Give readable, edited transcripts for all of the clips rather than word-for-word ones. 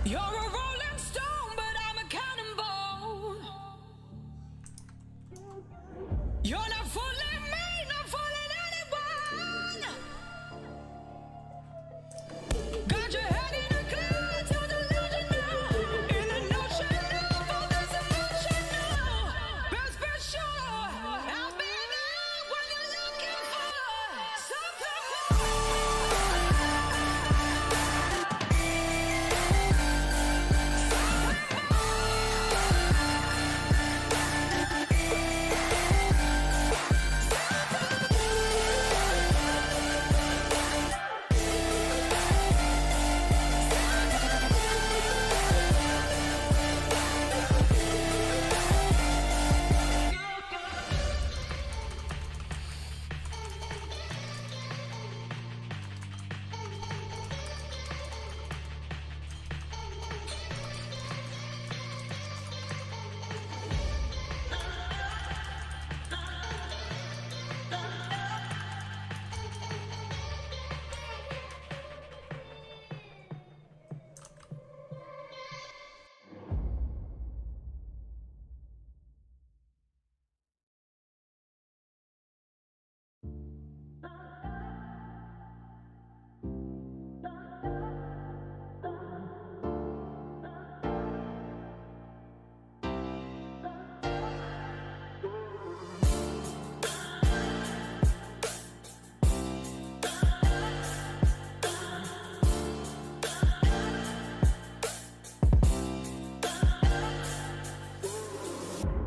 You're a rolling stone, but I'm a cannonball. You're not fooling me, not fooling anyone. Got your head in a cloud, you're delusional. In an ocean of all this emotion, best be sure I'll be there when you're looking for something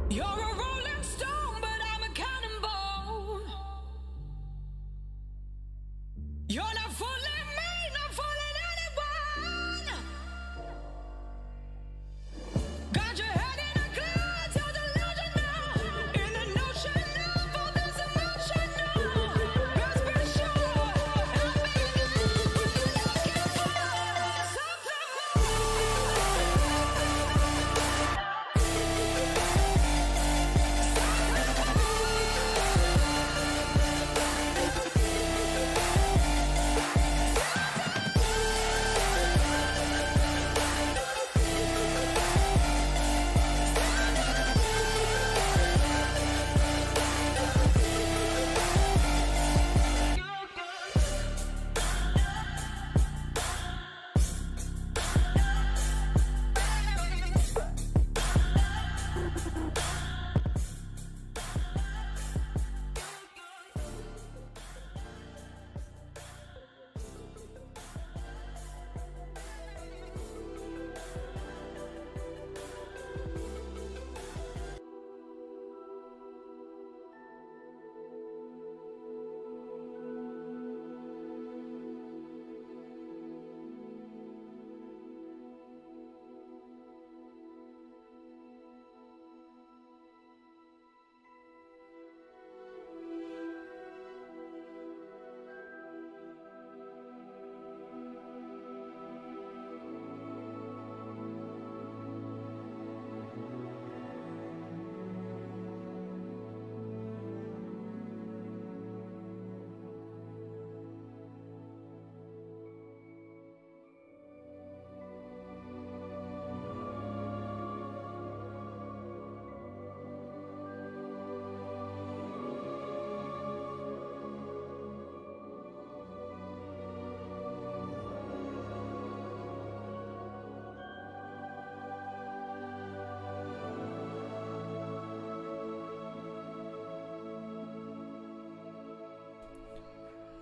You're a rolling stone, but I'm a cannonball. You're not fooling me, not fooling anyone. Got your head in a cloud, you're delusional. In an ocean of all this emotion, best be sure I'll be there when you're looking for something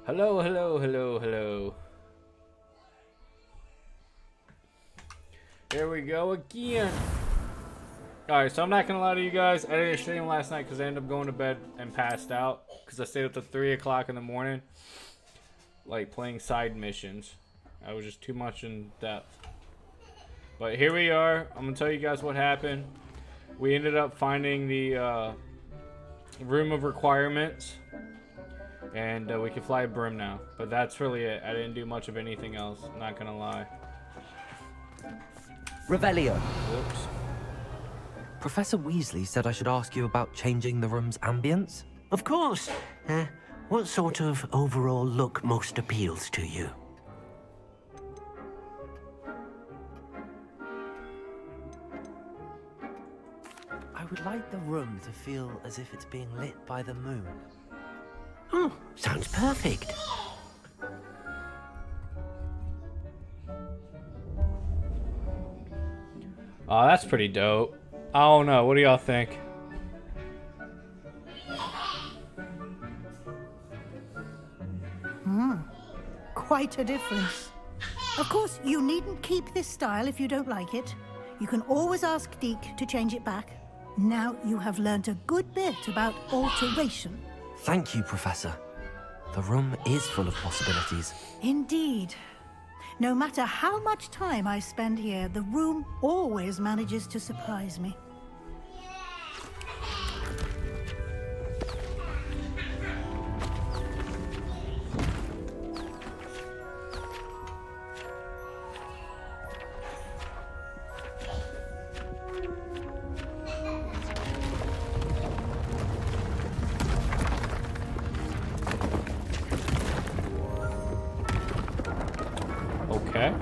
Hello, hello, hello, hello. Here we go again. Alright, so I'm not gonna lie to you guys. I didn't stream last night because I ended up going to bed and passed out. Because I stayed up to 3 o'clock in the morning. Like, playing side missions. I was just too much in depth. But here we are. I'm gonna tell you guys what happened. We ended up finding the room of requirements. And we can fly a broom now. But that's really it. I didn't do much of anything else. I'm not gonna lie. Revelio. Whoops. Professor Weasley said I should ask you about changing the room's ambience. Of course. What sort of overall look most appeals to you? I would like the room to feel as if it's being lit by the moon. Oh, sounds perfect. Oh, that's pretty dope. I don't know. What do y'all think? Quite a difference. Of course, you needn't keep this style if you don't like it. You can always ask Deke to change it back. Now you have learnt a good bit about alteration. Thank you, Professor. The room is full of possibilities. Indeed. No matter how much time I spend here, the room always manages to surprise me. Okay.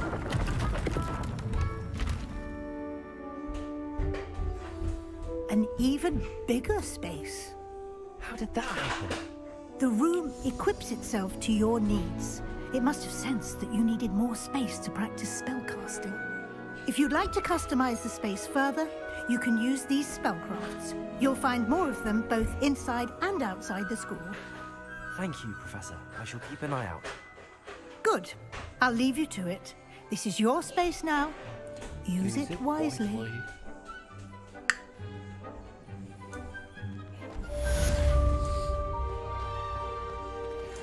An even bigger space. How did that happen? The room equips itself to your needs. It must have sensed that you needed more space to practice spellcasting. If you'd like to customize the space further, you can use these spellcrafts. You'll find more of them both inside and outside the school. Thank you, Professor. I shall keep an eye out. Good. I'll leave you to it. This is your space now. Use it wisely.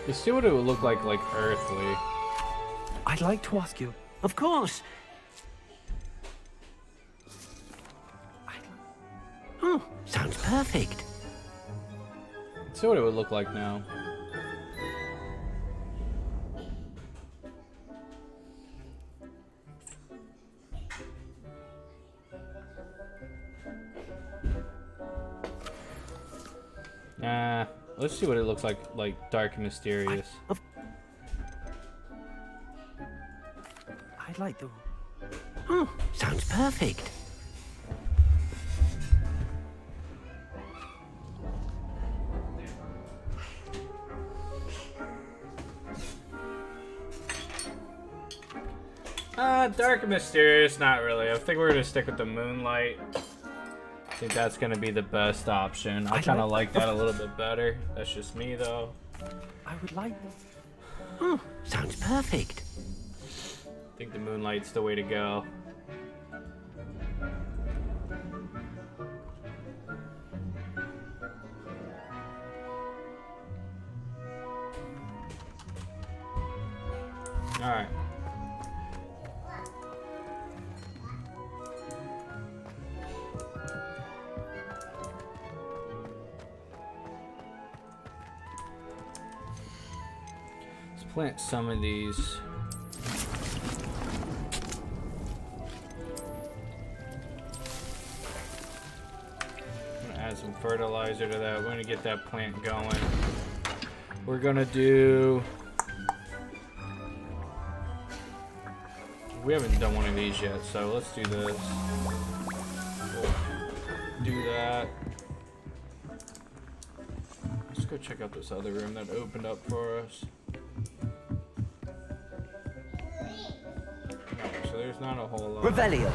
Let's see what it would look like earthly. I'd like to ask you. Of course. Oh, sounds perfect. Let's see what it would look like now. Let's see what it looks like dark and mysterious. I'd like the. Oh, sounds perfect. Dark and mysterious, not really. I think we're gonna stick with the moonlight. I think that's gonna be the best option. I kind of like that a little bit better. That's just me, though. I would like the. Oh, sounds perfect. I think the moonlight's the way to go. All right. Plant some of these. I'm gonna add some fertilizer to that. We're gonna get that plant going. We're gonna do. We haven't done one of these yet, so let's do this. We'll do that. Let's go check out this other room that opened up for us. So there's not a whole lot. Revelio.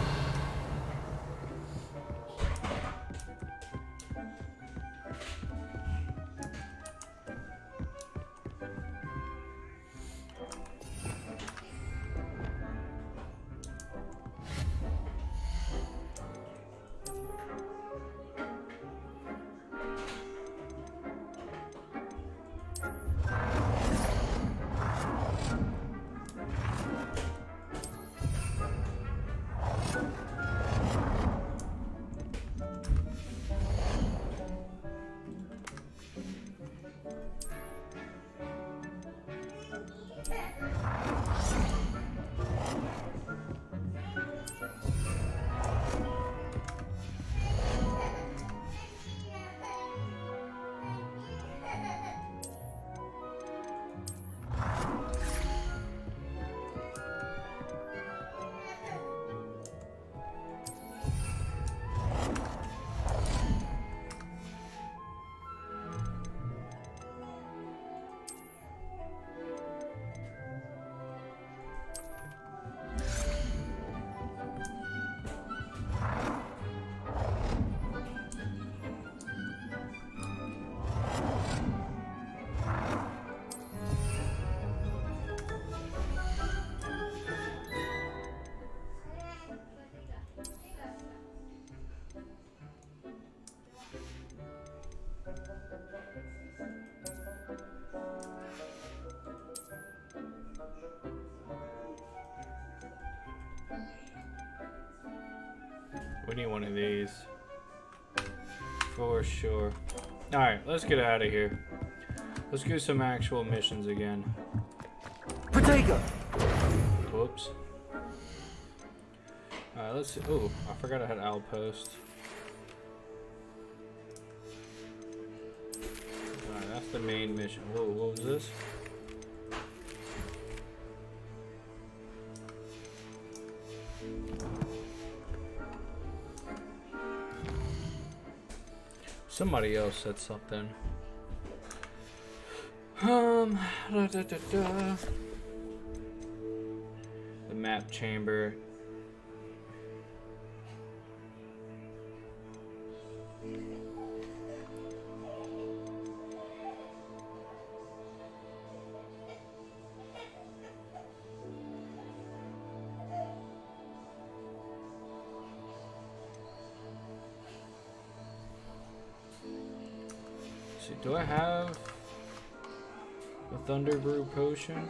We need one of these. For sure. Alright, let's get out of here. Let's do some actual missions again. Protego! Whoops. Alright, let's see. Ooh, I forgot I had Outpost. Alright, that's the main mission. Whoa, what was this? Somebody else said something. Da, da, da, da. The map chamber. See, do I have a Thunder Brew potion?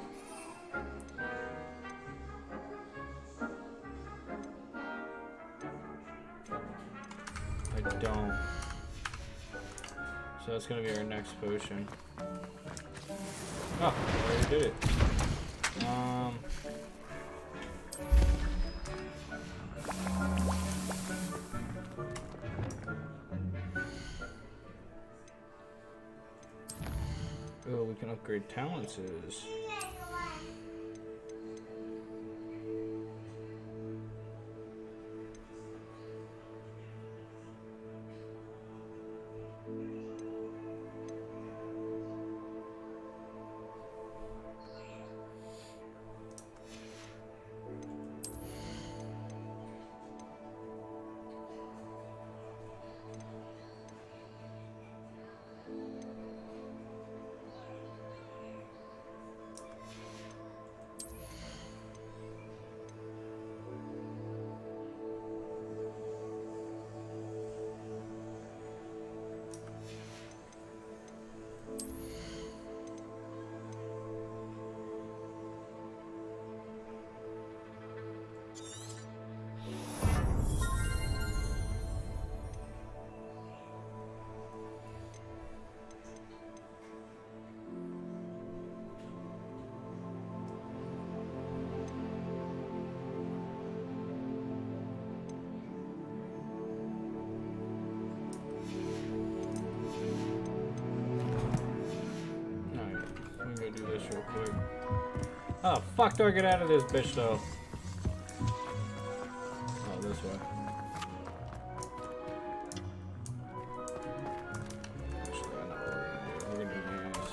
I don't. So that's gonna be our next potion. Oh, I already did it. Oh, we can upgrade talents. Do this real quick. Oh, fuck do I get out of this bitch though? Oh, this way. Actually, I know what we're gonna do. We're gonna use...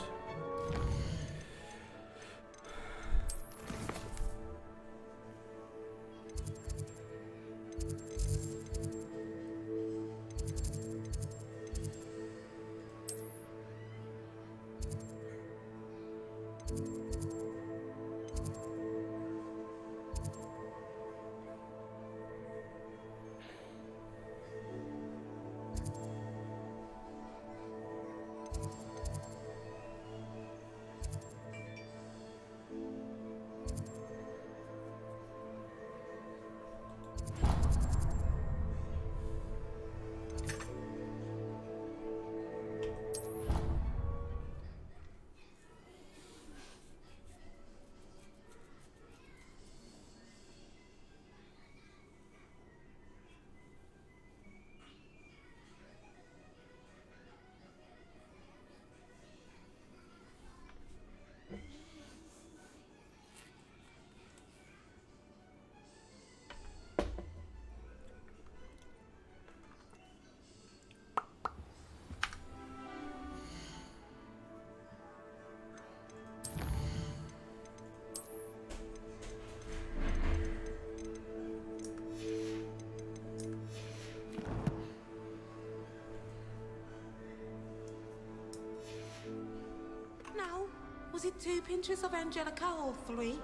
No. Was it 2 pinches of Angelica or 3?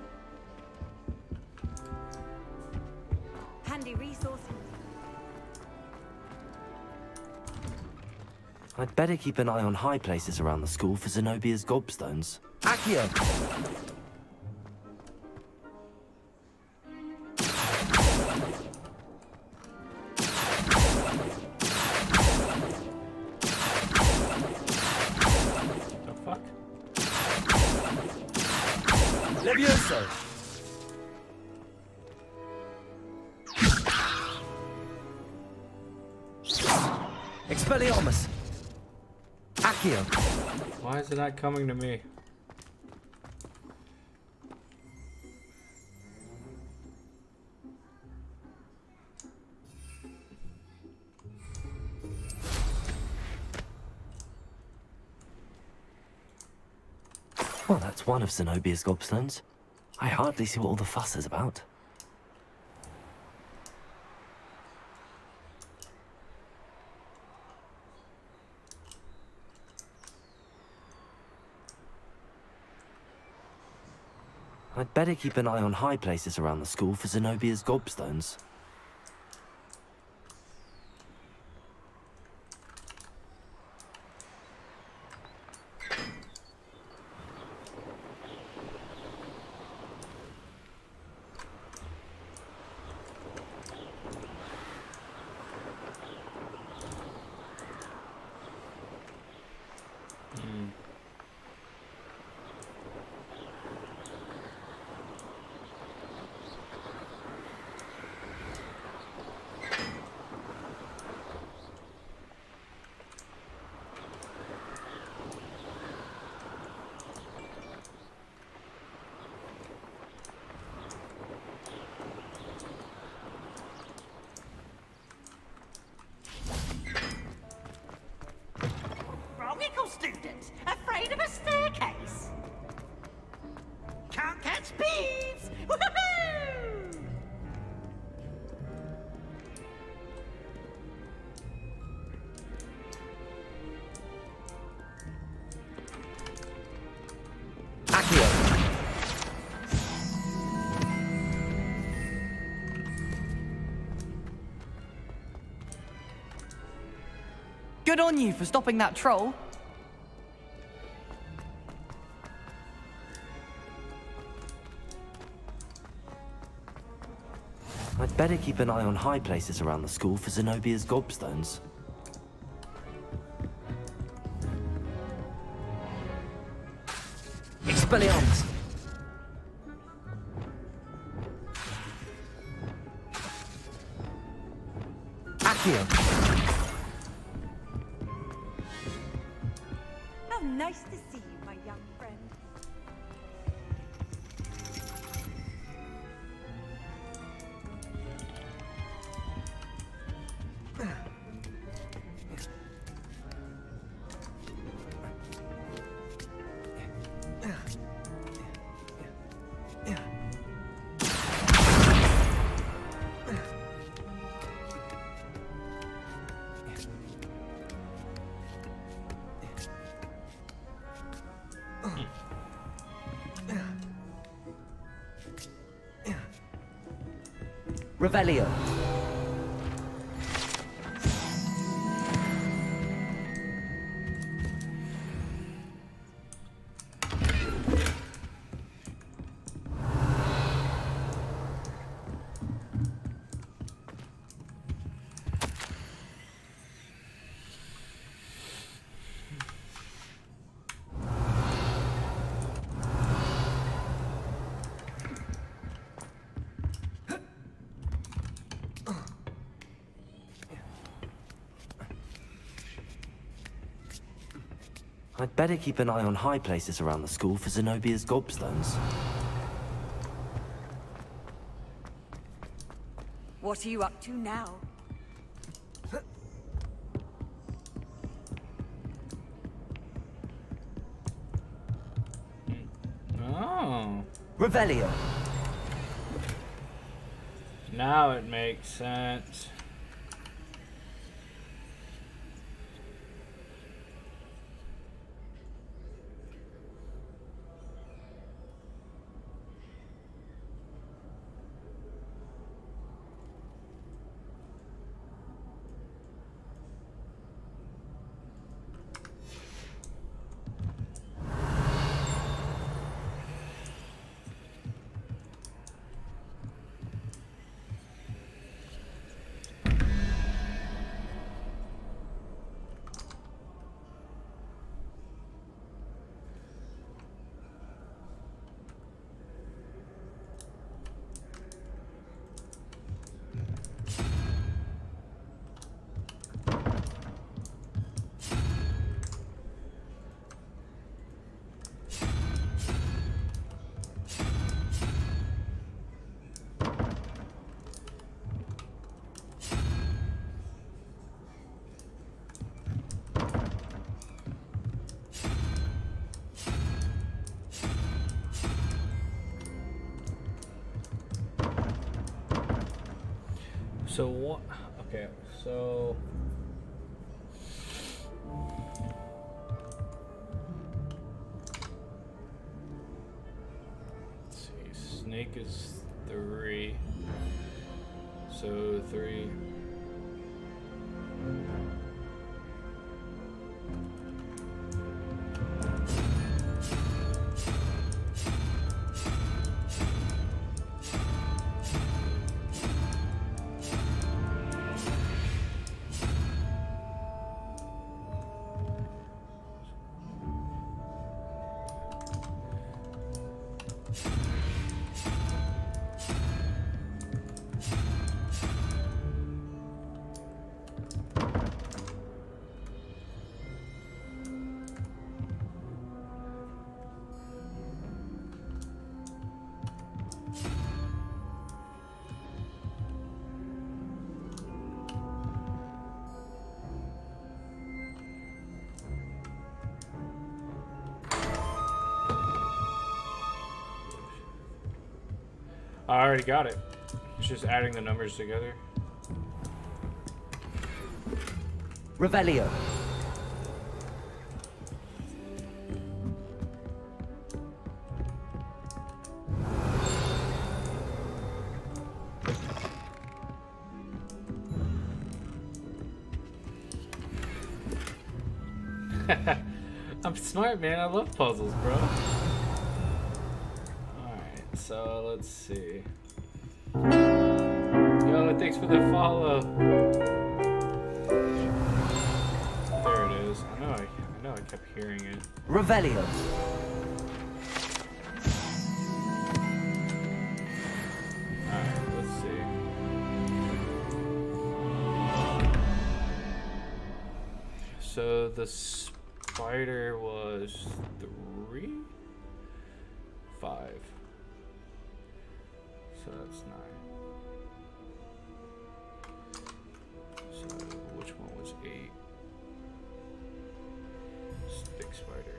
Handy resources. I'd better keep an eye on high places around the school for Zenobia's gobstones. Accio! so. Expelliarmus. Accio. Why is it not coming to me? Well, that's one of Zenobia's gobstones. I hardly see what all the fuss is about. I'd better keep an eye on high places around the school for Zenobia's gobstones. Wrong student, afraid of a staircase. Can't catch beads. Woohoo! Accio. Good on you for stopping that troll. I'd better keep an eye on high places around the school for Zenobia's gobstones. Expelliarmus. Accio. How nice to see you, my young friend. Revelio. I'd better keep an eye on high places around the school for Zenobia's gobstones. What are you up to now? Oh. Revelio. Now it makes sense. So what? Okay, so let's see. Snake is 3. So 3. I already got it. It's just adding the numbers together. Revelio. I'm smart, man. I love puzzles, bro. Alright, so let's see. Yo, thanks for the follow. There it is. I know I kept hearing it. Revelio. Alright, let's see. So the spider was 3? 5. So that's 9. So which one was 8? Stick spider.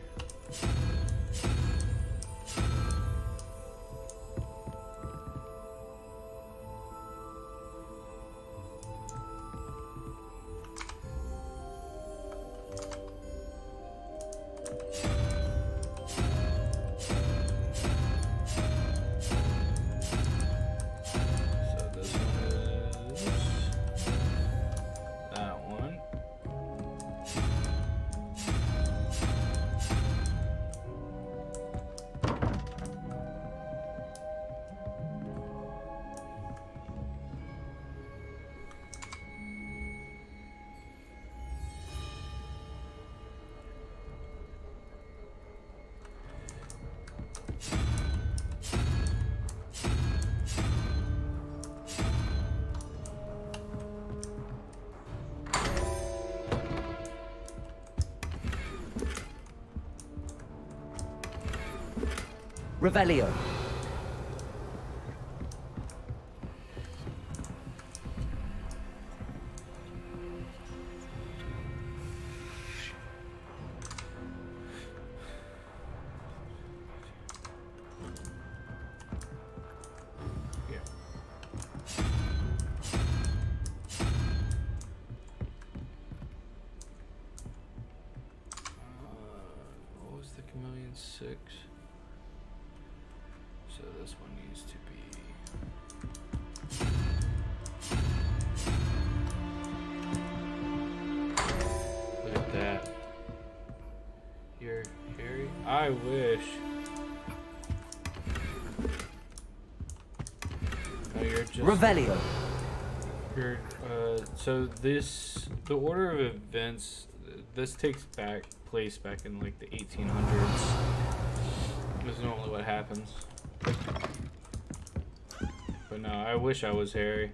So this one is that one. Revelio. Yeah. What was the chameleon 6? So this one needs to be. Look at that. You're Harry? I wish. Oh, you're just. Revelio. You're, so the order of events, this takes place back in like the 1800s. This is normally what happens. But no, I wish I was Harry.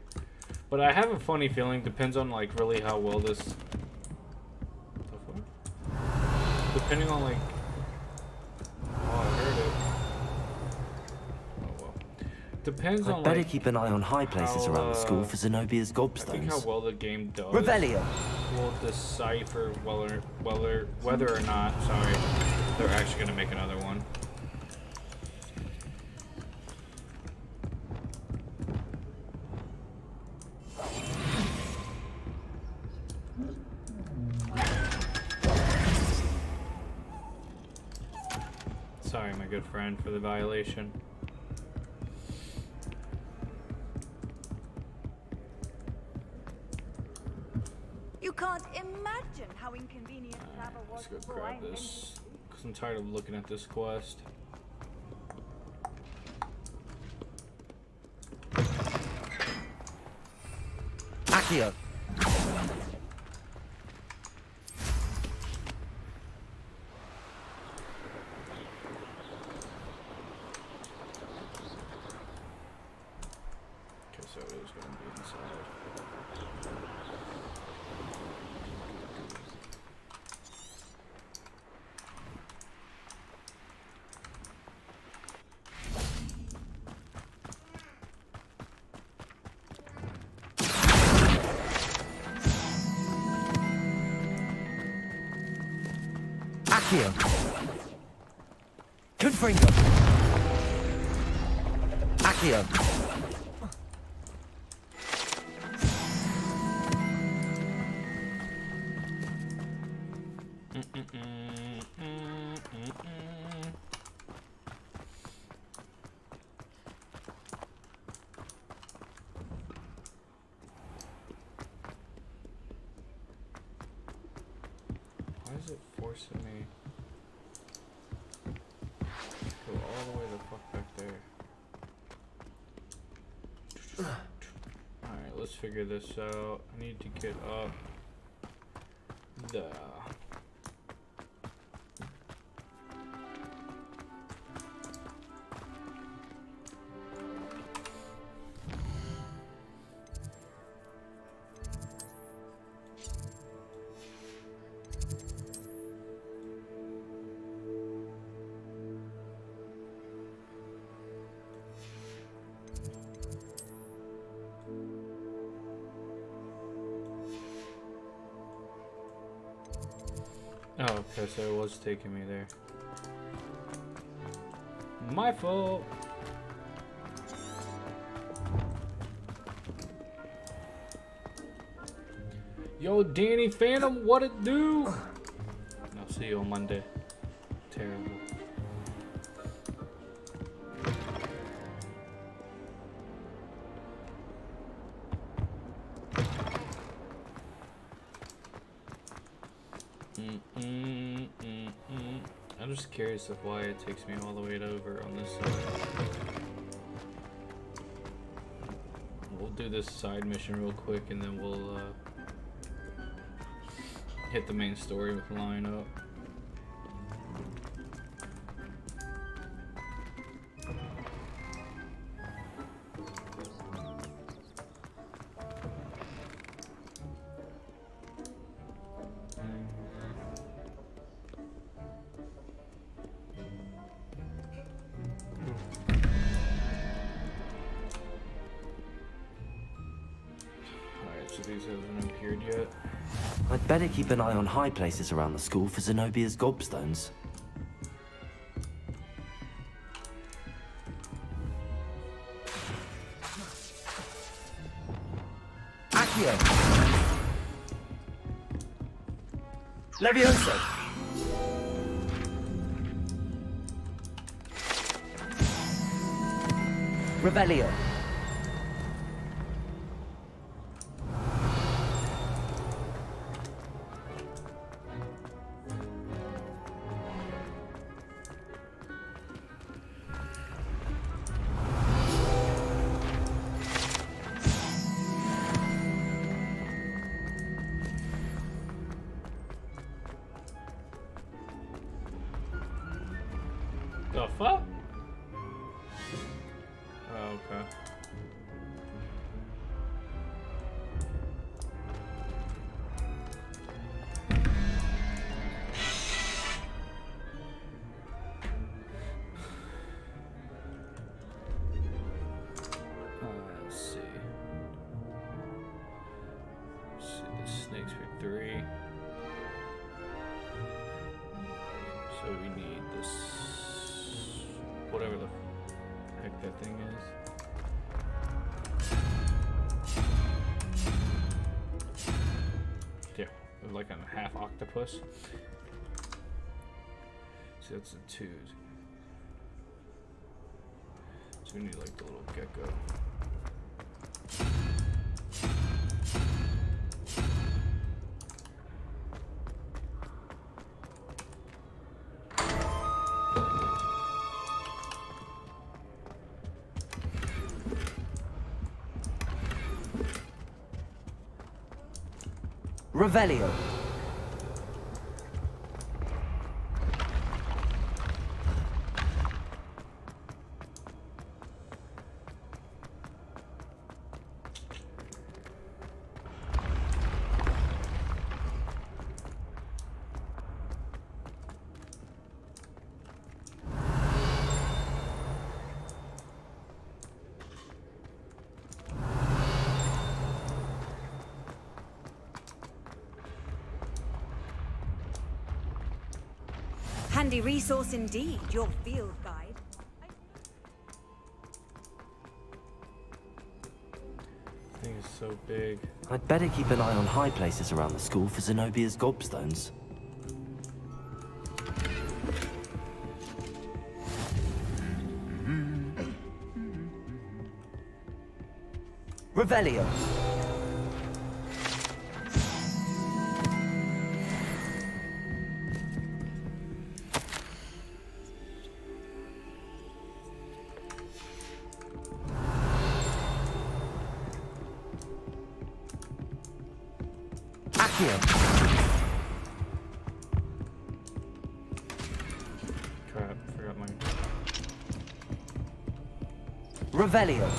But I have a funny feeling, depends on like really how well this. Depending on like. Oh, I heard it. Oh well. Depends on I'd better like. keep an eye on high places how, around the school for Zenobia's I think how gobstones. well the game does Revelio. will decipher whether or not, sorry, they're actually gonna make another one. Sorry, my good friend, for the violation. You can't imagine how inconvenient travel was Let's go before I grab this, because I'm tired of looking at this quest. Accio. Okay, so it is going to be inside. Accio. Confringo. Accio. Why is it forcing me to go all the way the fuck back there? Alright, let's figure this out. I need to get up the... Oh, okay, so it was taking me there. My fault. Yo, Danny Phantom, what it do? I'll see you on Monday. Terrible. I'm just curious of why it takes me all the way over on this side. We'll do this side mission real quick and then we'll hit the main story with line up. So these haven't appeared yet. I'd better keep an eye on high places around the school for Zenobia's gobstones. Accio. Levioso. Revelio. The fuck? Oh, okay. Let's see. Let's see, the snakes for 3. So we need this, whatever the heck that thing is. Yeah, like a half octopus. So that's a 2. We need like the little gecko. Revelio. Handy resource indeed, your field guide. This thing is so big. I'd better keep an eye on high places around the school for Zenobia's gobstones. Revelio. Accio. Crap, forgot my. Revelio.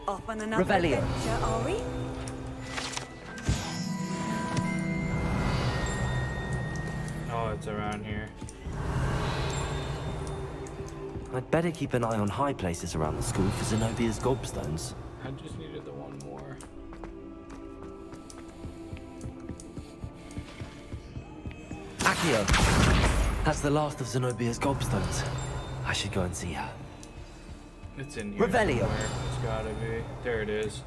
Off on another Revelio. adventure, are we? Oh, it's around here. I'd better keep an eye on high places around the school for Zenobia's gobstones. I just needed the one more. Accio. That's the last of Zenobia's gobstones. I should go and see her. It's in here. Revelio. somewhere. It's gotta be. There it is.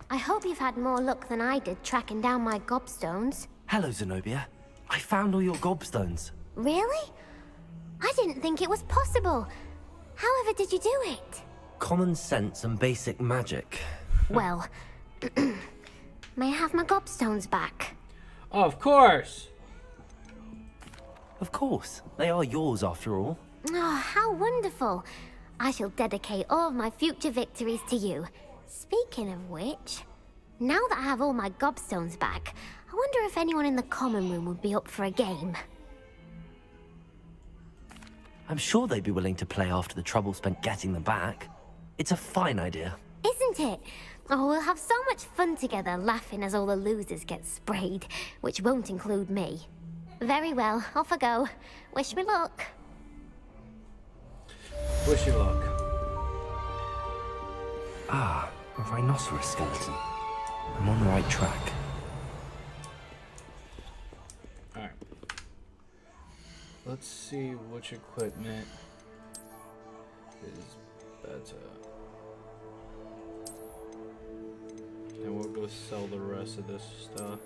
I hope you've had more luck than I did tracking down my gobstones. Hello, Zenobia. I found all your gobstones. Really? I didn't think it was possible. However did you do it? Common sense and basic magic. Well, may I have my gobstones back? Of course. Of course. They are yours after all. Oh, how wonderful. I shall dedicate all of my future victories to you. Speaking of which, now that I have all my gobstones back, I wonder if anyone in the common room would be up for a game. I'm sure they'd be willing to play after the trouble spent getting them back. It's a fine idea. Isn't it? Oh, we'll have so much fun together, laughing as all the losers get sprayed, which won't include me. Very well, off I go. Wish me luck. Wish you luck. Ah, a rhinoceros skeleton. I'm on the right track. Alright. Let's see which equipment is better. And we'll go sell the rest of this stuff.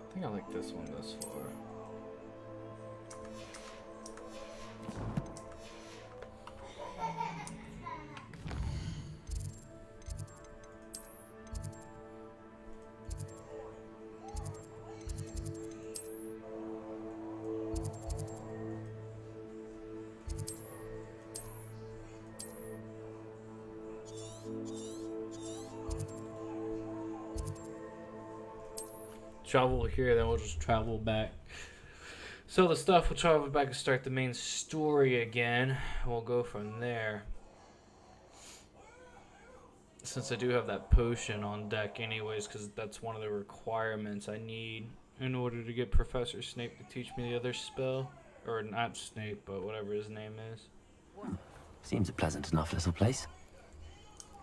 I think I like this one thus far. Travel here, then we'll just travel back. So the stuff will travel back and start the main story again. We'll go from there. Since I do have that potion on deck anyways, because that's one of the requirements I need in order to get Professor Snape to teach me the other spell. Or not Snape, but whatever his name is. Seems a pleasant enough little place.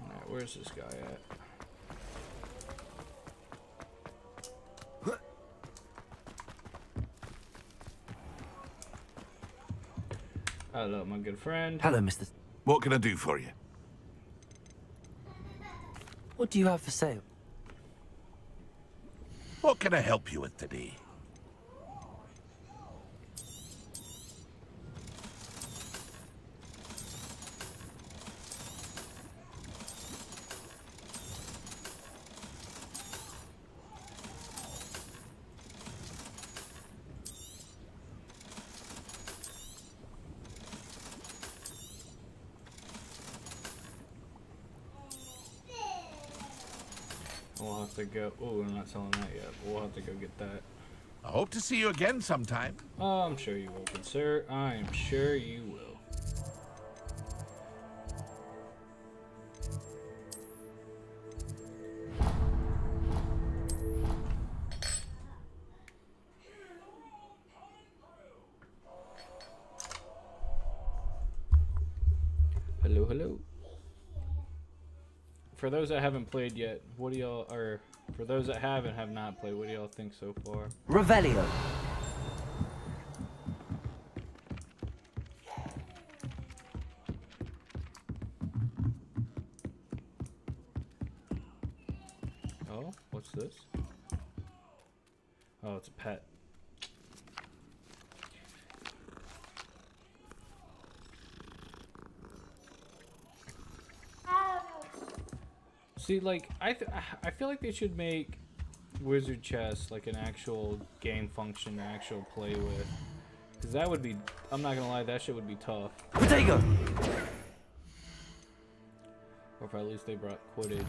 Alright, where's this guy at? Hello, my good friend. Hello, Mr. What can I do for you? What do you have for sale? What can I help you with today? We'll have to go. Oh, we're not selling that yet. But we'll have to go get that. I hope to see you again sometime. Oh, I'm sure you will, good sir. I am sure you will. Hello, hello. For those that haven't played yet, what do y'all, or for those that have and have not played, what do y'all think so far? Revelio. Oh, what's this? Oh, it's a pet. See, like, I feel like they should make Wizard Chess like an actual game function to actual play with. Because that would be, I'm not gonna lie, that shit would be tough. Potato. Or if at least they brought Quidditch.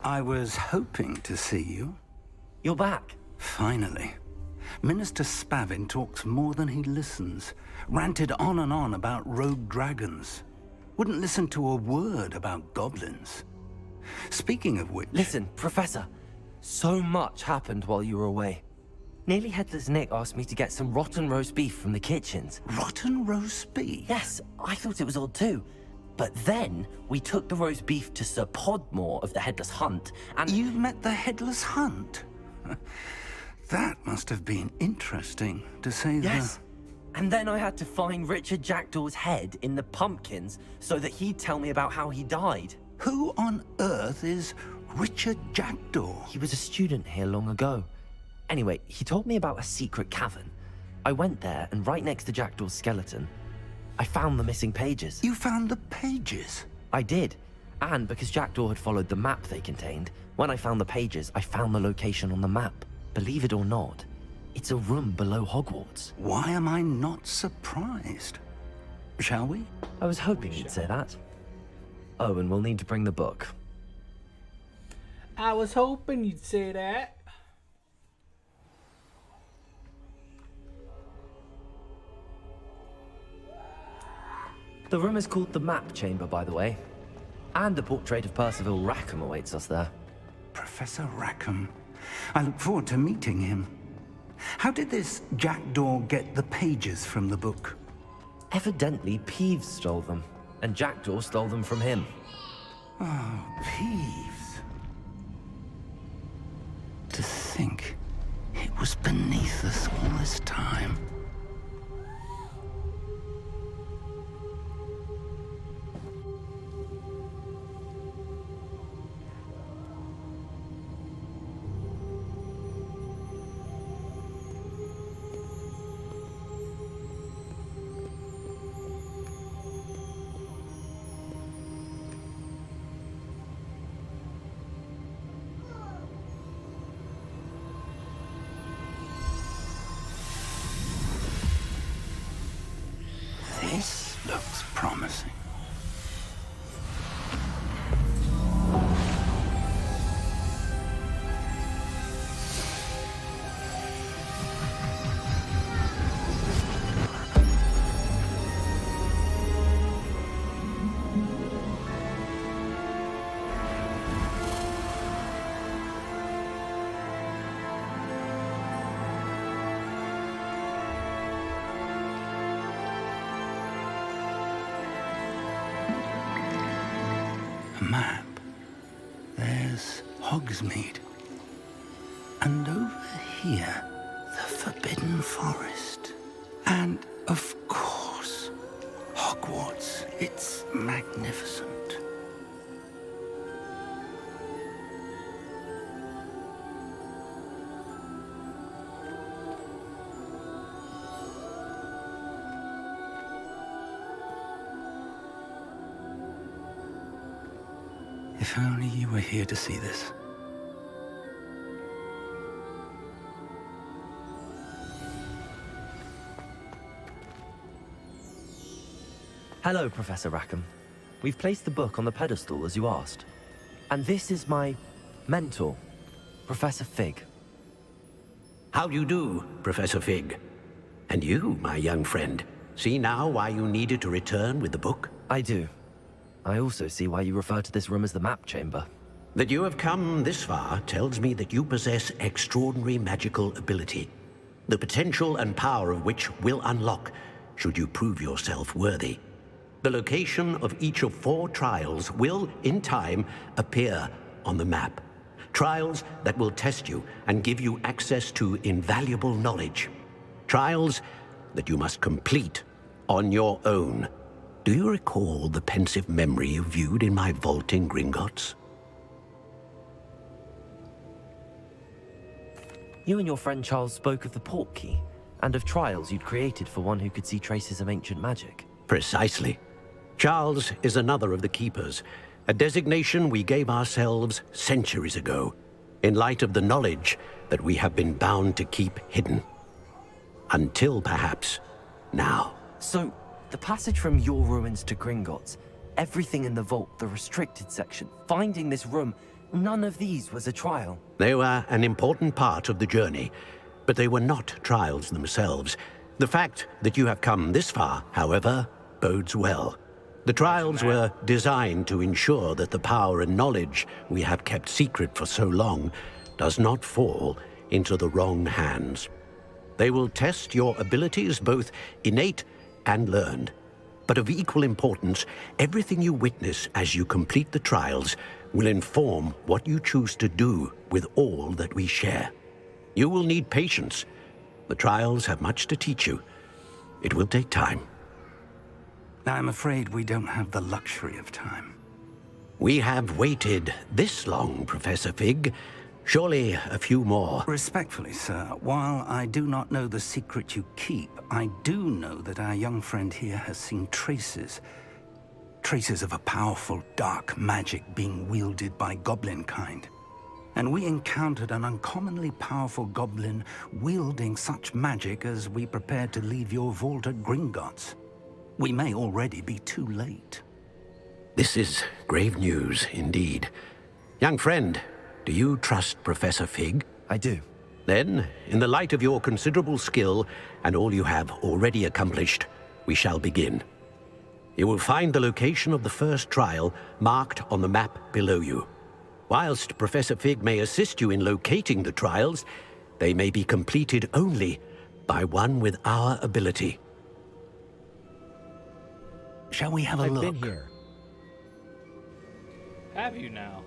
I was hoping to see you. You're back. Finally. Minister Spavin talks more than he listens. Ranted on and on about rogue dragons. Wouldn't listen to a word about goblins. Speaking of which... Listen, Professor. So much happened while you were away. Nearly Headless Nick asked me to get some rotten roast beef from the kitchens. Rotten roast beef? Yes, I thought it was odd too. But then, we took the roast beef to Sir Podmore of the Headless Hunt, and... You met the Headless Hunt? That must have been interesting, to say the... Yes. And then I had to find Richard Jackdaw's head in the pumpkins so that he'd tell me about how he died. Who on earth is Richard Jackdaw? He was a student here long ago. Anyway, he told me about a secret cavern. I went there, and right next to Jackdaw's skeleton, I found the missing pages. You found the pages? I did. And because Jackdaw had followed the map they contained, when I found the pages, I found the location on the map. Believe it or not, it's a room below Hogwarts. Why am I not surprised? Shall we? I was hoping you'd say that. Oh, and we'll need to bring the book. I was hoping you'd say that. The room is called the Map Chamber, by the way. And a portrait of Percival Rackham awaits us there. Professor Rackham. I look forward to meeting him. How did this Jackdaw get the pages from the book? Evidently, Peeves stole them, and Jackdaw stole them from him. Oh, Peeves. To think it was beneath us all this time. This looks promising. Map. There's Hogsmeade. And over here, the Forbidden Forest. And, of course, Hogwarts. It's magnificent. If only you were here to see this. Hello, Professor Rackham. We've placed the book on the pedestal, as you asked. And this is my mentor, Professor Fig. How do you do, Professor Fig? And you, my young friend, see now why you needed to return with the book? I do. I also see why you refer to this room as the Map Chamber. That you have come this far tells me that you possess extraordinary magical ability, the potential and power of which will unlock should you prove yourself worthy. The location of each of 4 trials will, in time, appear on the map. Trials that will test you and give you access to invaluable knowledge. Trials that you must complete on your own. Do you recall the pensive memory you viewed in my vault in Gringotts? You and your friend Charles spoke of the Portkey, and of trials you'd created for one who could see traces of ancient magic. Precisely. Charles is another of the Keepers, a designation we gave ourselves centuries ago, in light of the knowledge that we have been bound to keep hidden. Until, perhaps, now. So, the passage from your ruins to Gringotts, everything in the vault, the restricted section, finding this room, none of these was a trial. They were an important part of the journey, but they were not trials themselves. The fact that you have come this far, however, bodes well. The trials were designed to ensure that the power and knowledge we have kept secret for so long does not fall into the wrong hands. They will test your abilities, both innate and learned. But of equal importance, everything you witness as you complete the trials will inform what you choose to do with all that we share. You will need patience. The trials have much to teach you. It will take time. I'm afraid we don't have the luxury of time. We have waited this long, Professor Fig. Surely a few more. Respectfully, sir, while I do not know the secret you keep, I do know that our young friend here has seen traces. Traces of a powerful dark magic being wielded by goblin kind. And we encountered an uncommonly powerful goblin wielding such magic as we prepared to leave your vault at Gringotts. We may already be too late. This is grave news indeed. Young friend, do you trust Professor Fig? I do. Then, in the light of your considerable skill and all you have already accomplished, we shall begin. You will find the location of the first trial marked on the map below you. Whilst Professor Fig may assist you in locating the trials, they may be completed only by one with our ability. Shall we have a look? I've been here. Have you now?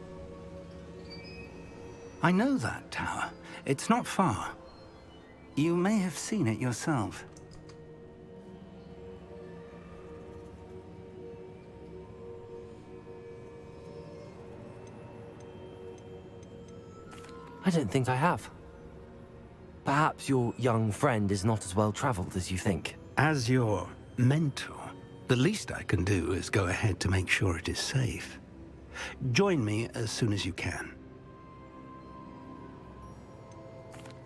I know that tower. It's not far. You may have seen it yourself. I don't think I have. Perhaps your young friend is not as well traveled as you think. As your mentor, the least I can do is go ahead to make sure it is safe. Join me as soon as you can.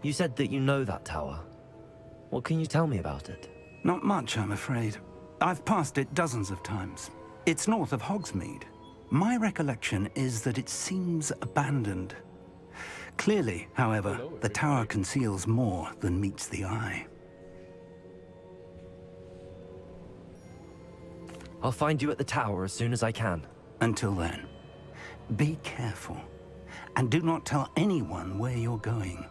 You said that you know that tower. What can you tell me about it? Not much, I'm afraid. I've passed it dozens of times. It's north of Hogsmeade. My recollection is that it seems abandoned. Clearly, however, the tower conceals more than meets the eye. I'll find you at the tower as soon as I can. Until then, be careful. And do not tell anyone where you're going.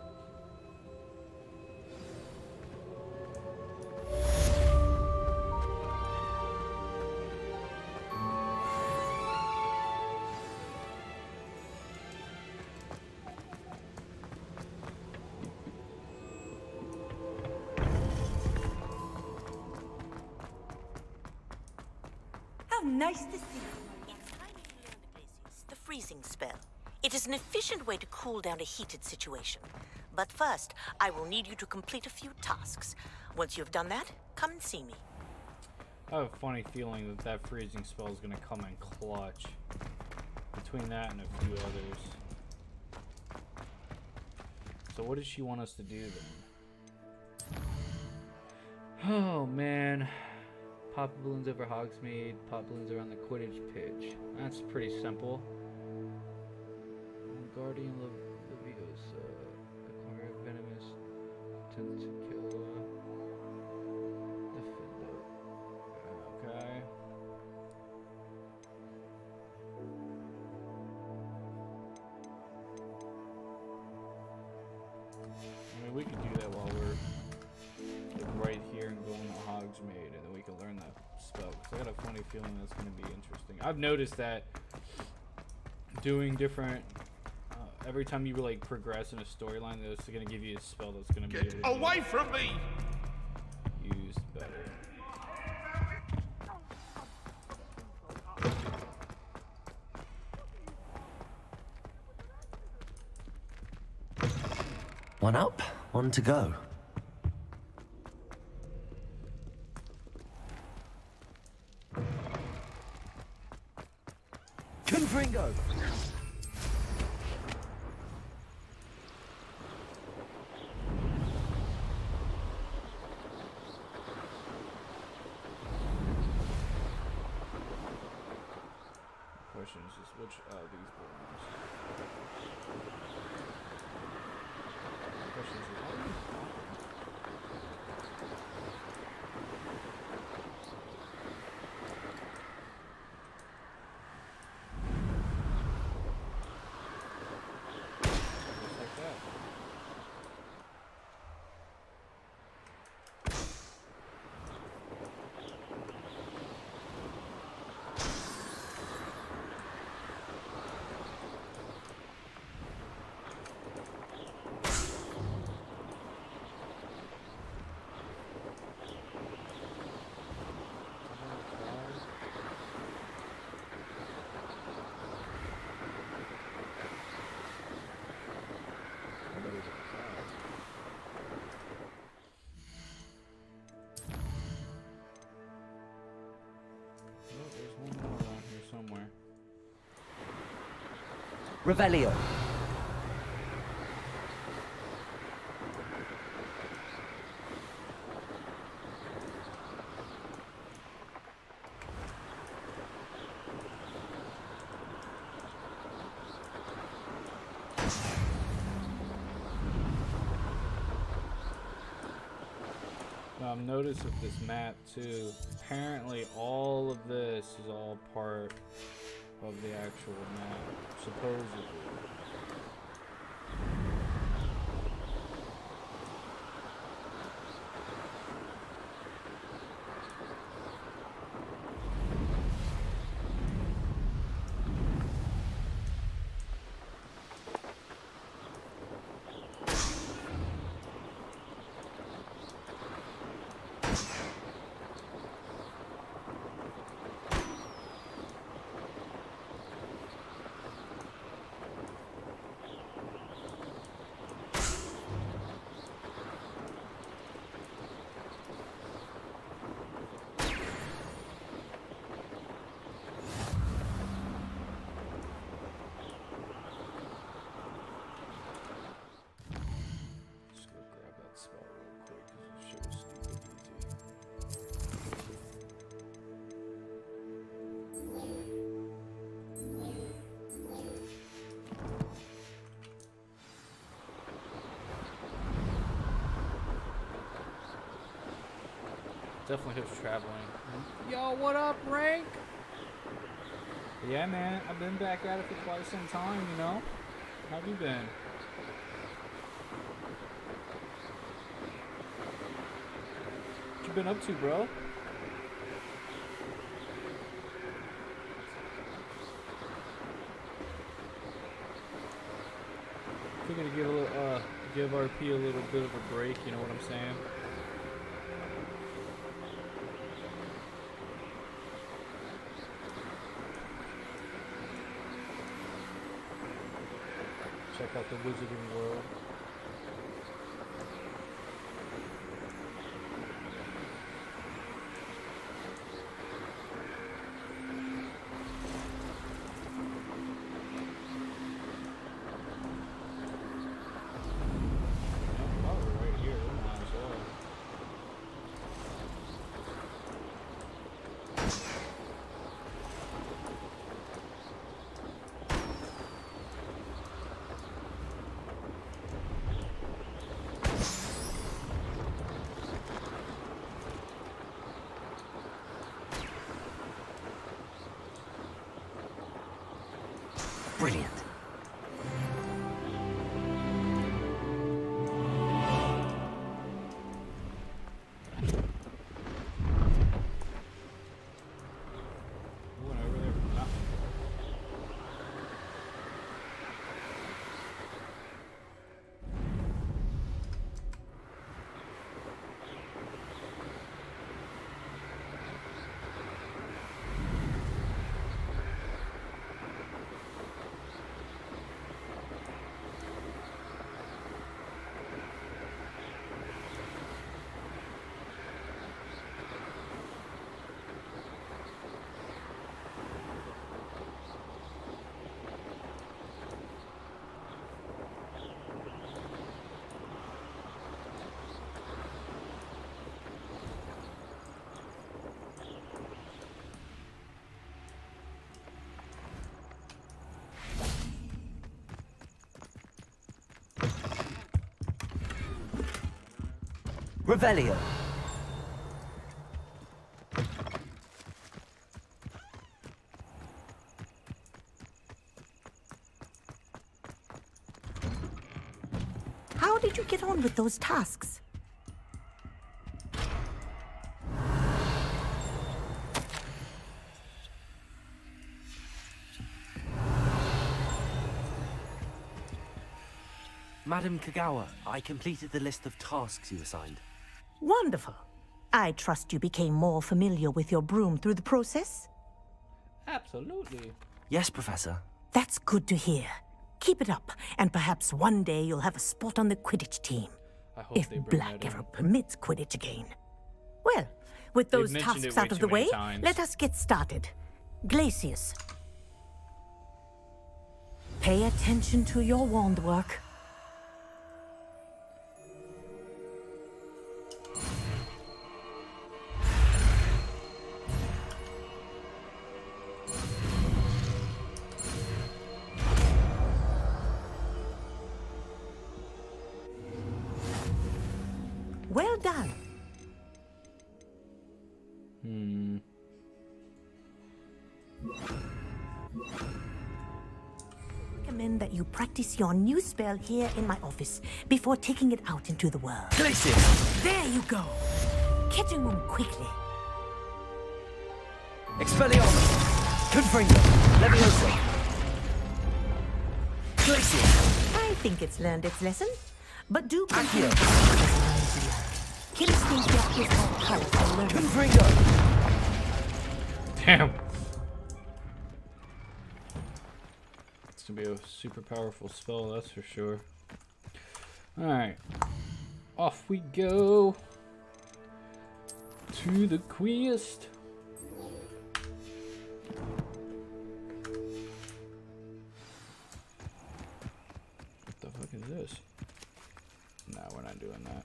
Nice to see you. It's time you learn the Glacius, the freezing spell. It is an efficient way to cool down a heated situation. But first, I will need you to complete a few tasks. Once you have done that, come and see me. I have a funny feeling that that freezing spell is going to come in clutch. Between that and a few others. So what does she want us to do then? Oh man. Pop balloons over Hogsmeade, pop balloons around the Quidditch pitch. That's pretty simple. Guardian Leviosa. Acquire venomous. Tend to kill. Defender. Okay. I mean, we could do that while we're right here and going to Hogsmeade, and then we can learn that spell. Cause I got a funny feeling that's going to be interesting. I've noticed that doing different, every time you like progress in a storyline, that's going to give you a spell that's going to be able to away from me! Used better. One up, one to go. Confringo! Question is just which these balloons. Question is how are these popping? Revelio. Notice with this map too, apparently all of this is all part of the actual map, supposedly. Definitely helps traveling. Yo, what up, Rank? Yeah, man, I've been back at it for quite some time, you know? How have you been? What you been up to, bro? Figured to give a little, give RP a little bit of a break, you know what I'm saying? Check out the Wizarding World. Brilliant. Revelio. How did you get on with those tasks? Madam Kagawa, I completed the list of tasks you assigned. Wonderful. I trust you became more familiar with your broom through the process? Absolutely. Yes, Professor. That's good to hear. Keep it up, and perhaps one day you'll have a spot on the Quidditch team. I hope If they bring Black that ever in. permits Quidditch again. Well, with They've those mentioned tasks it way out of too the many way, times. let us get started. Glacius. Pay attention to your wand work. Well done. I recommend that you practice your new spell here in my office before taking it out into the world. Glacius! There you go. Catching them quickly. Expelliarmus! Confringo! Levioso! Glacius! I think it's learned its lesson, but do Accio! continue. Kinesthesia is more powerful learning. Confringo! Damn. It's gonna be a super powerful spell, that's for sure. Alright. Off we go to the quest. What the fuck is this? No, we're not doing that.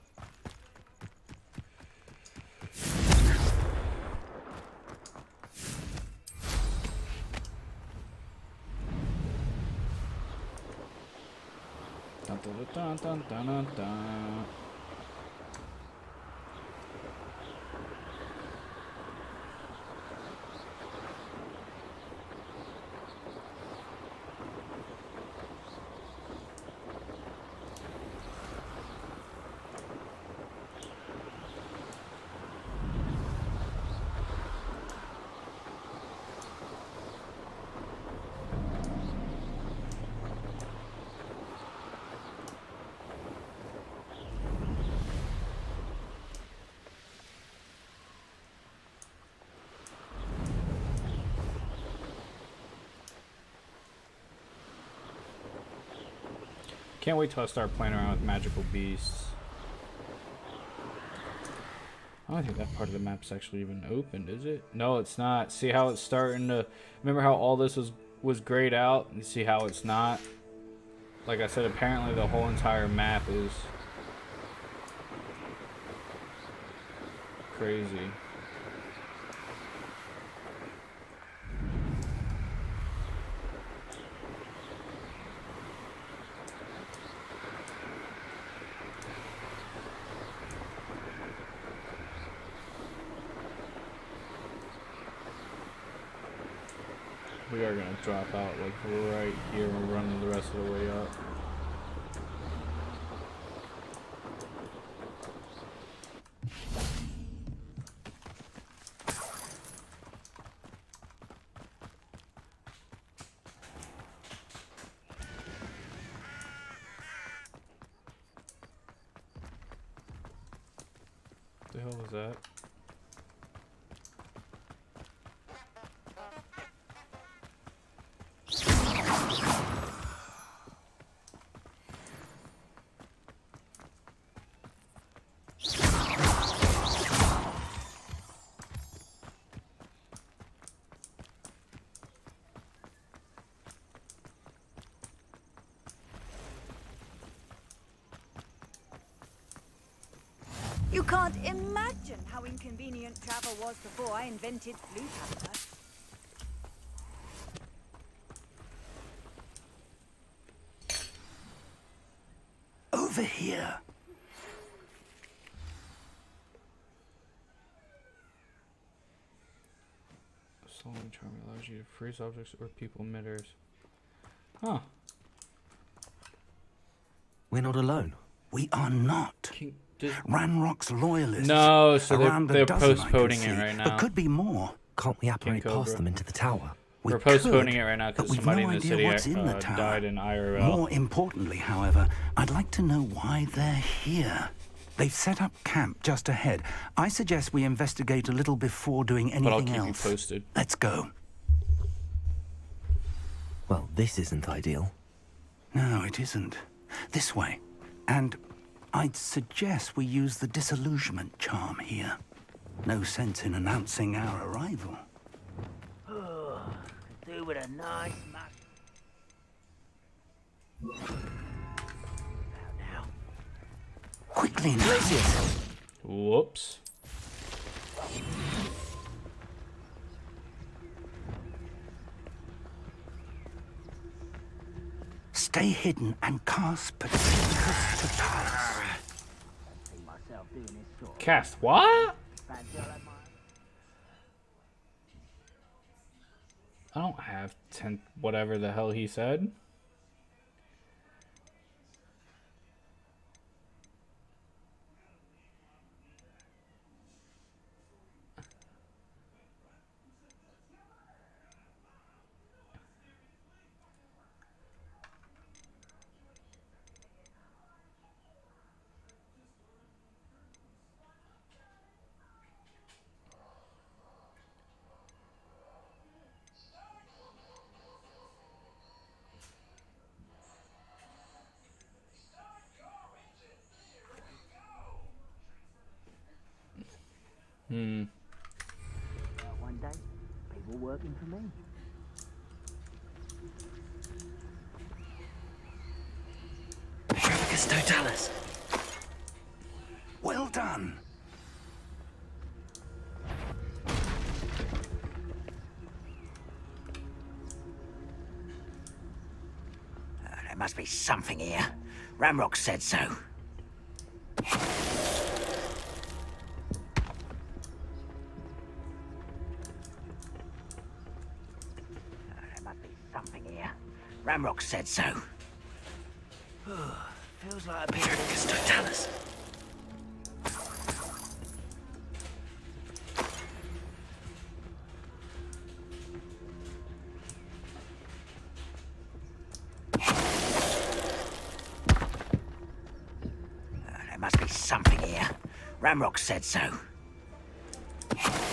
Dun, dun, dun, dun, dun, dun, dun. Can't wait till I start playing around with magical beasts. I don't think that part of the map's actually even opened, is it? No, it's not. See how it's starting to... Remember how all this was grayed out? And see how it's not? Like I said, apparently the whole entire map is... crazy. We are gonna drop out like right here and run the rest of the way up. What the hell was that? You can't imagine how inconvenient travel was before I invented flute hammer. Over here. Slowing charm allows you to freeze objects or people midair. Huh. We're not alone. We are not. Ranrock's loyalists. No, so around they're a dozen I can postponing see, it right now. But could be more. Can't we apparate past them into the tower? We're postponing it right now but because we've somebody no in the idea city what's in the tower. died in IRL. More importantly, however, I'd like to know why they're here. They've set up camp just ahead. I suggest we investigate a little before doing anything But I'll keep else. you posted. Let's go. Well, this isn't ideal. No, it isn't. This way. And I'd suggest we use the disillusionment charm here. No sense in announcing our arrival. Do with a nice Quickly now. Whoops. Stay hidden and cast Patricus Totalis. Cast what? I don't have 10 whatever the hell he said. One day, people working for me. Patricus Totalis. Well done. There must be something here. Ramrock said so. There must be something here. Ramrock said so. Feels like a Patricus Totalis. There must be something here. Ramrock said so.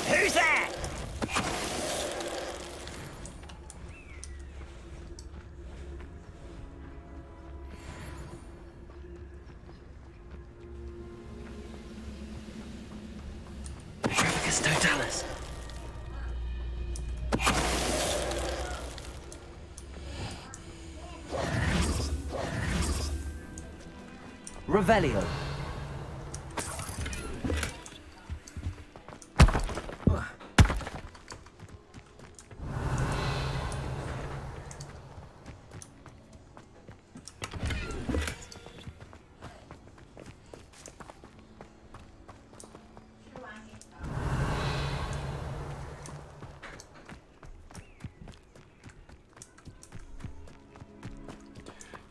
Who's there? Patricus Totalis. Revelio.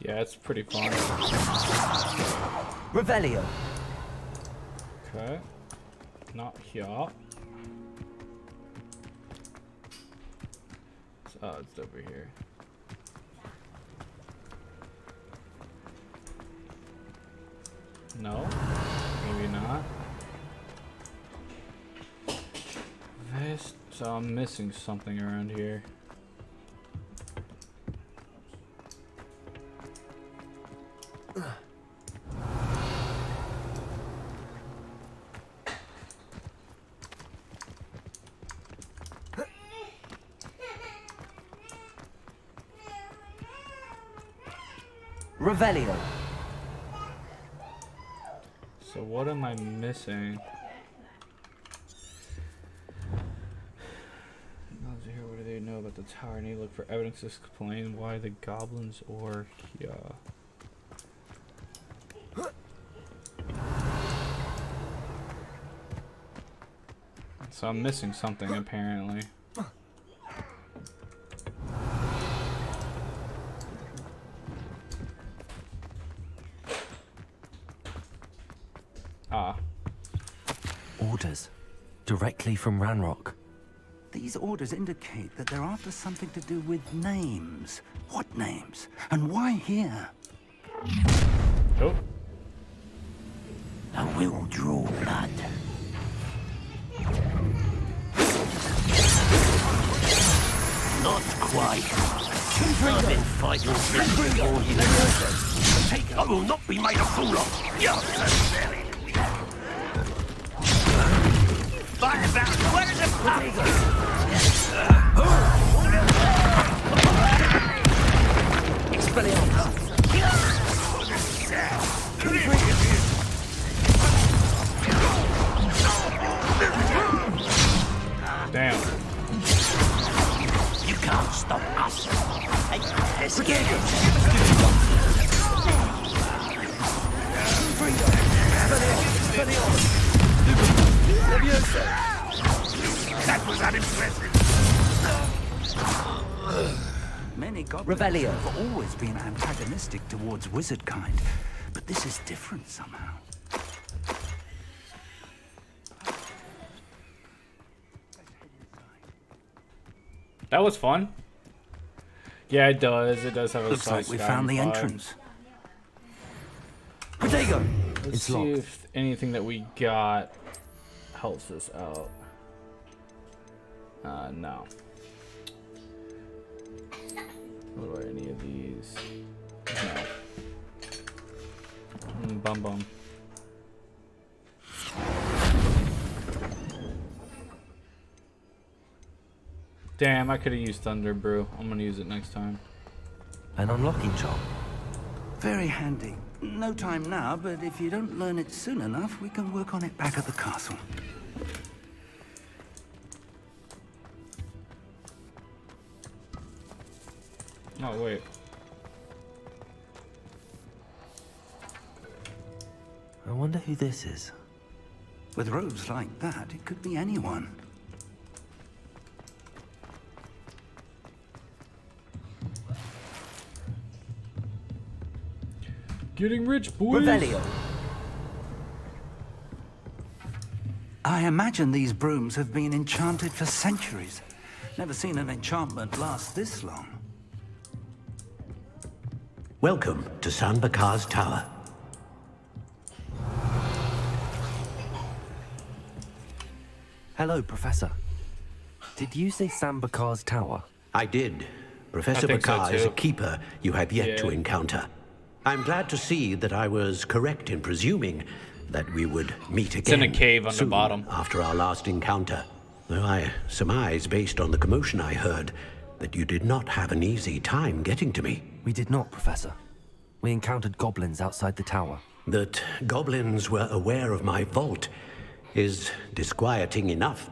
Yeah, it's pretty fun. Revelio. Okay. Not here. Oh, it's over here. No? Maybe not. This, so I'm missing something around here. Revelio. So what am I missing? Here, what do they know about the tower? I need to look for evidence to explain why the goblins are here. So I'm missing something apparently. Ah. Orders. Directly from Ranrock. These orders indicate that they're after something to do with names. What names? And why here? Oh. I will draw blood. Not quite. I've been fighting since before you were. I will not be made a fool of. Yeah, silly. Fight about where is it? Expelliarmus. That was unimpressive. Many goblins Revelio. have always been antagonistic towards wizard kind, but this is different somehow. That was fun. Yeah, it does. It does have a Looks like we found the entrance. Potato! Let's It's see locked. if anything that we got helps us out. No. What about any of these? No. Bum bum. Damn, I could have used Thunder Brew. I'm gonna use it next time. An unlocking charm. Very handy. No time now, but if you don't learn it soon enough, we can work on it back at the castle. Oh, wait. I wonder who this is. With robes like that, it could be anyone. Getting rich, boys. Revelio. I imagine these brooms have been enchanted for centuries. Never seen an enchantment last this long. Welcome to San Bakar's Tower. Hello, Professor. Did you say Sambakar's tower? I did. Professor think so, Bakar is a too. keeper you have yet to encounter. I'm glad to see that I was correct in presuming that we would meet It's in again a cave on the soon bottom. after our last encounter. Though I surmise, based on the commotion I heard, that you did not have an easy time getting to me. We did not, Professor. We encountered goblins outside the tower. That goblins were aware of my vault is disquieting enough.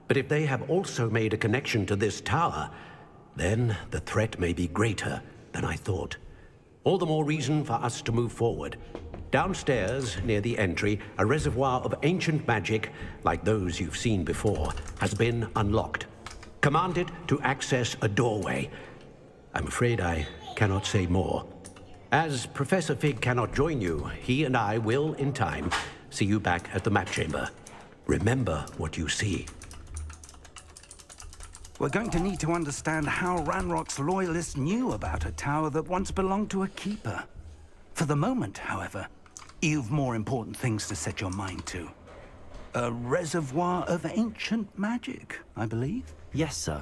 But if they have also made a connection to this tower, then the threat may be greater than I thought. All the more reason for us to move forward. Downstairs, near the entry, a reservoir of ancient magic, like those you've seen before, has been unlocked. Commanded to access a doorway. I'm afraid I cannot say more. As Professor Fig cannot join you, he and I will, in time, see you back at the map chamber. Remember what you see. We're going to need to understand how Ranrock's loyalists knew about a tower that once belonged to a keeper. For the moment, however, you've more important things to set your mind to. A reservoir of ancient magic, I believe? Yes, sir.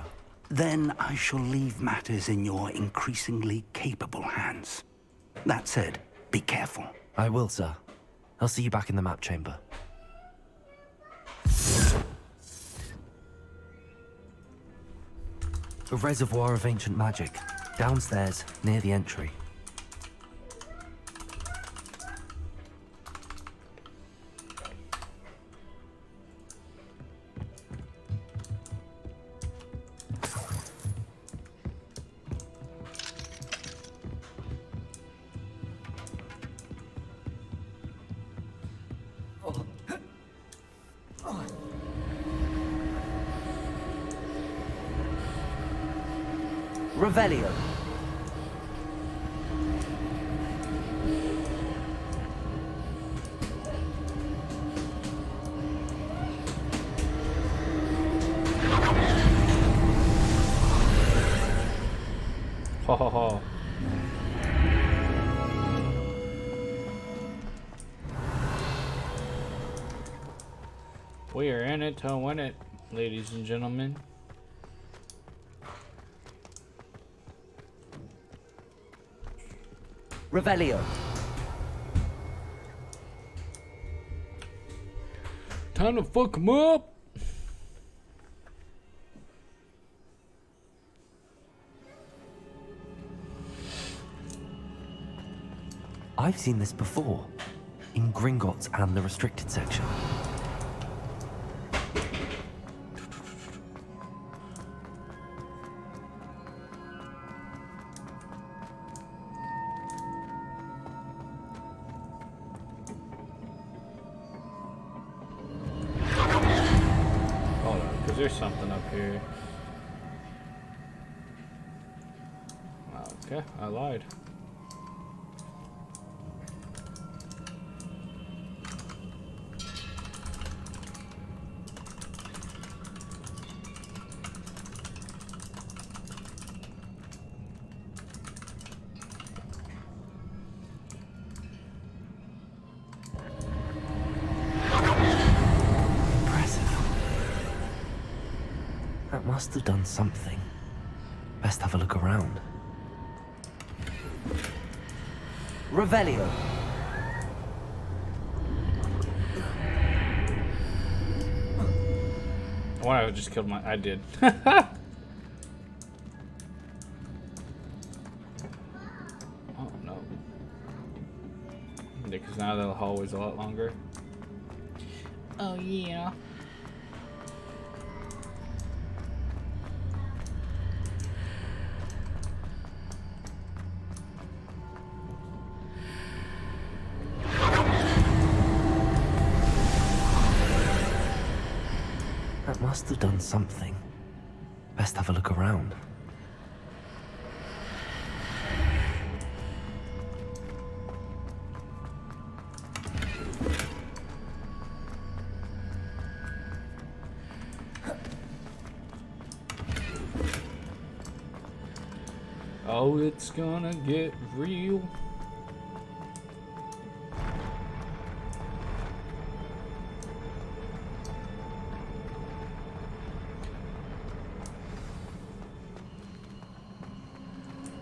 Then I shall leave matters in your increasingly capable hands. That said, be careful. I will, sir. I'll see you back in the map chamber. A reservoir of ancient magic, downstairs, near the entry. Revelio. Ho ho ho. We are in it to win it, ladies and gentlemen. Revelio. Time to fuck 'em up. I've seen this before, in Gringotts and the restricted section. Because there's something up here. Okay, I lied. That must have done something. Best have a look around. Revelio. Why I just killed my... I did. Oh no. Yeah, because now the hallway's a lot longer. Oh yeah. That must have done something. Best have a look around. Oh, it's gonna get real.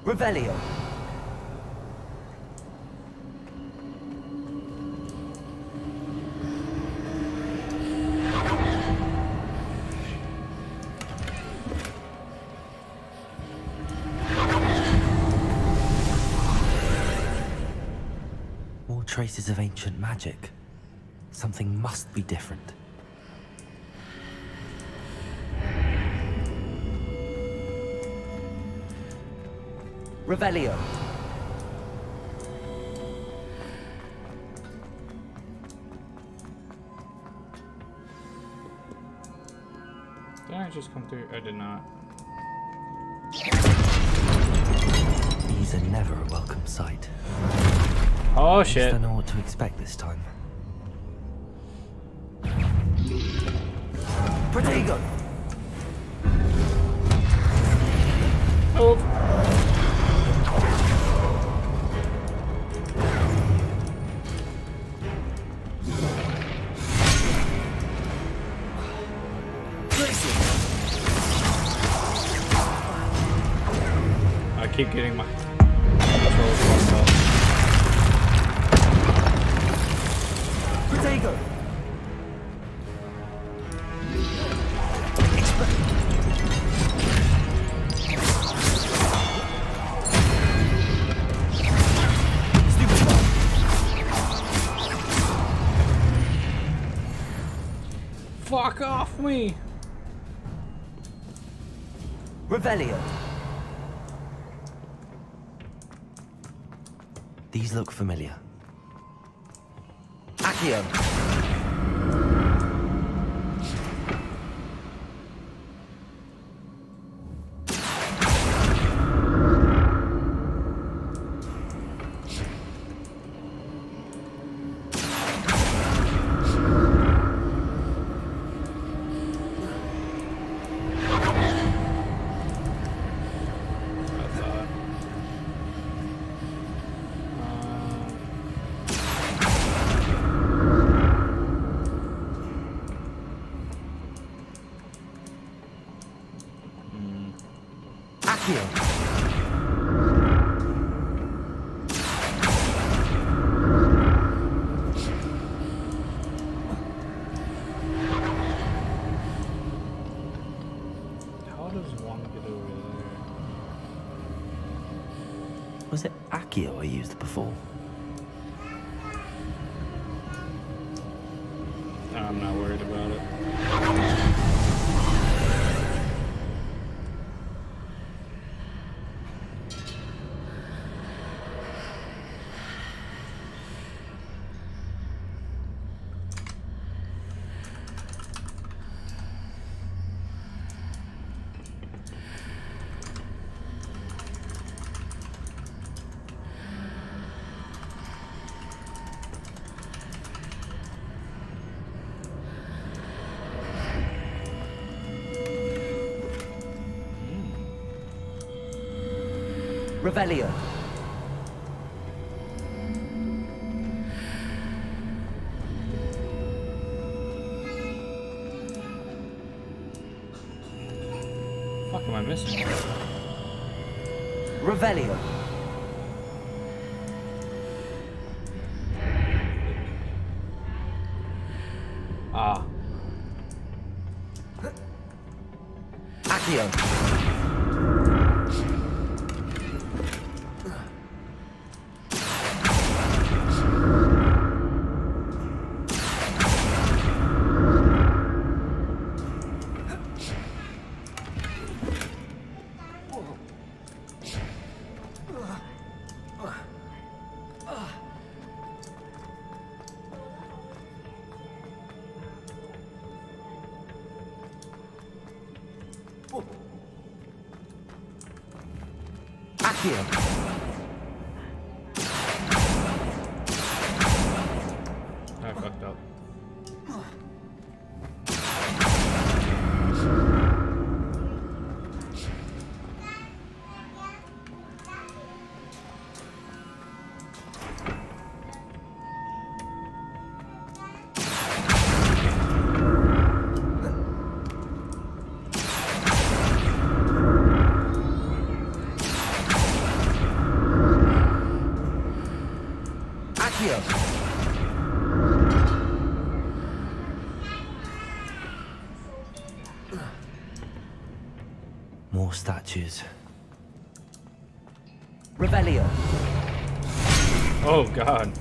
Revelio. More traces of ancient magic. Something must be different. Revelio. Did I just come through? I did not. These are never a welcome sight. Oh At least shit. I know what to expect this time. Protego! Oh. I keep getting my controls fucked up. Protego! Fuck off me! Revelio. These look familiar. Accio. How does one get over there? Was it Accio I used before? I'm not worried about it. Revelio. Fuck am I missing? Revelio. Ah. Accio. Accio. I fucked up. Accio. More statues. Revelio. Oh god.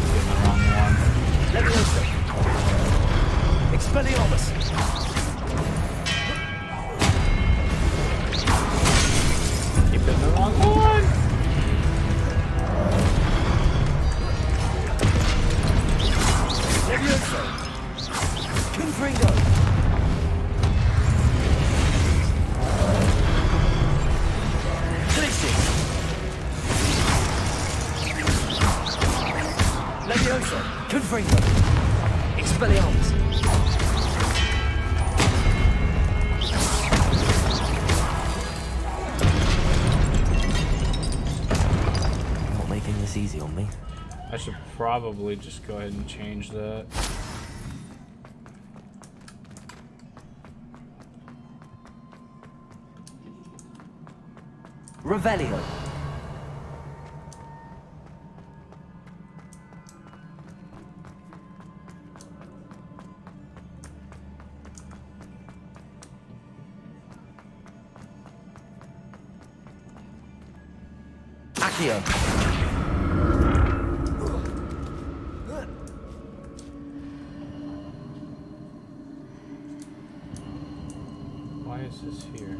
Getting the wrong one. Leviosa. Expelliarmus. Keep hitting the wrong one. Leviosa. Confringo. Glitches. Leviosa. Confringo. Expelliarmus. Not making this easy on me. I should probably just go ahead and change that. Revelio. Accio. Why is this here?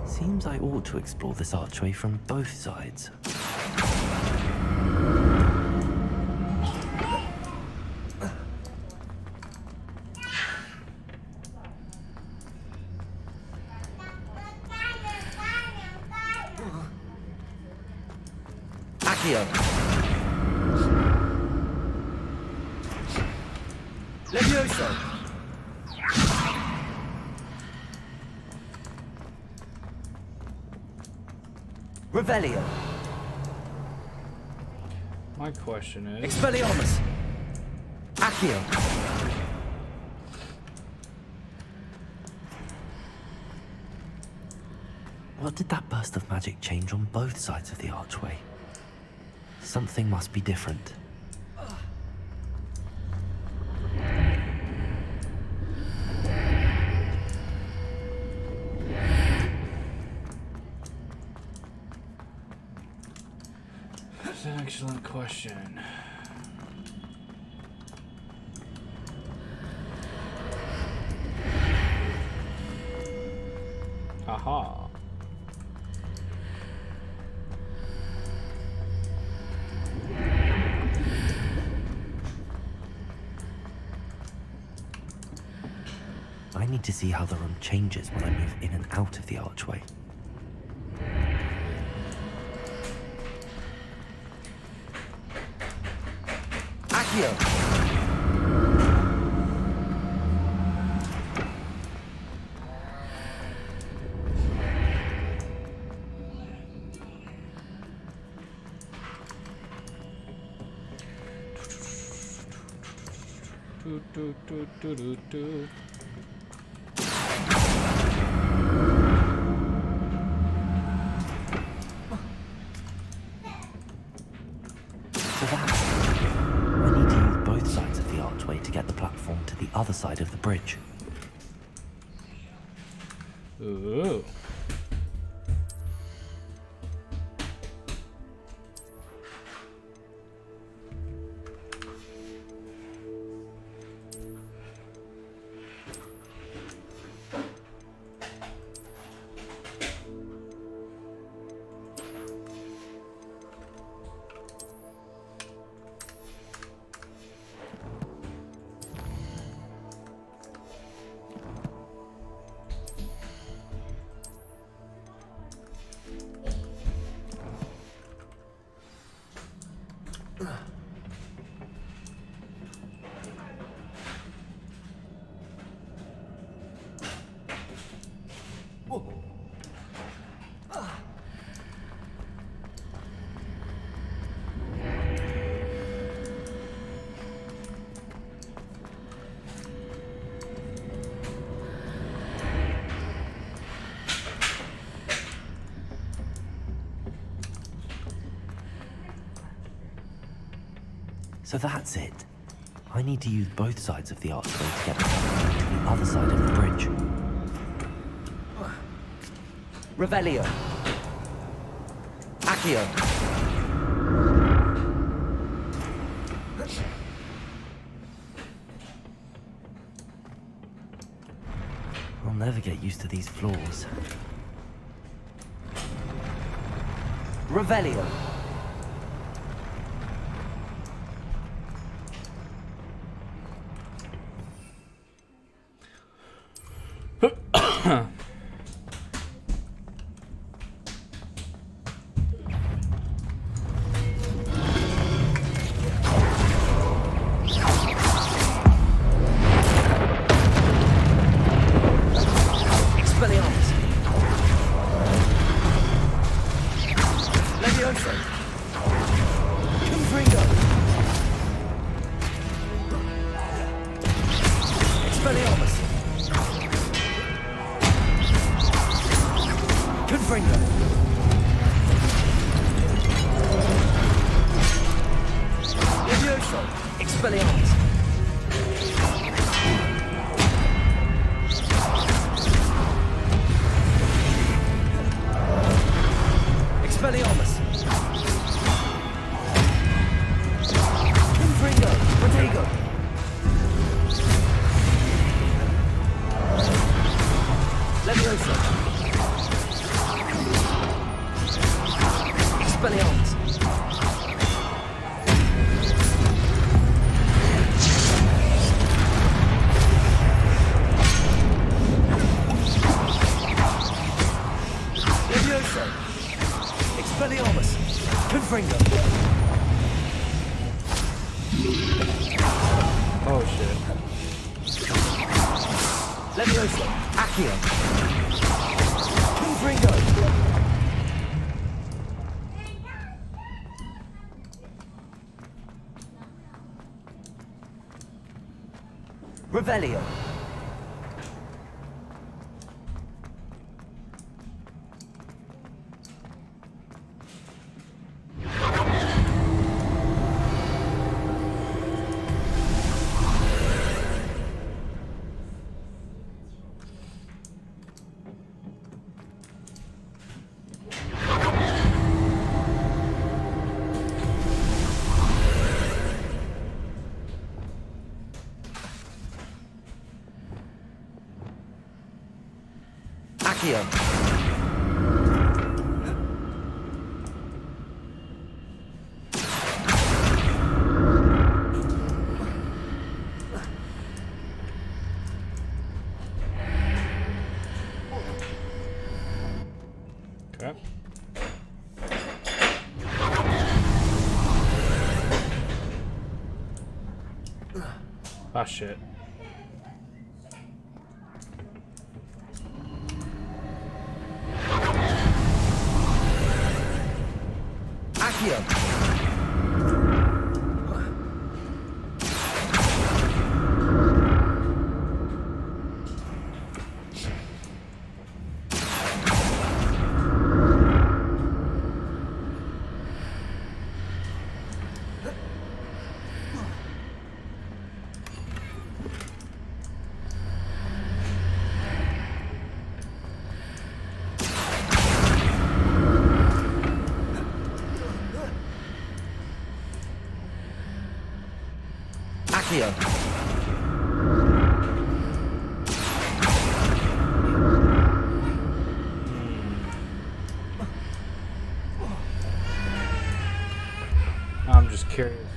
Seems I ought to explore this archway from both sides. Accio. Levioso. Revelio. My question is... Expelliarmus. Accio. What did that burst of magic change on both sides of the archway? Something must be different. Excellent question. Aha. I need to see how the room changes when I move in and out of the archway. Accio! Do. So that's it. I need to use both sides of the archway to get the platform to the other side of the bridge. Ooh. So that's it. I need to use both sides of the archway to get the platform to the other side of the bridge. Revelio. Accio. I'll never get used to these floors. Revelio. Oh shit. Levioso. Accio. Confringo. Revelio. Accio. Okay. Ah, shit. Accio. Accio. I'm just curious.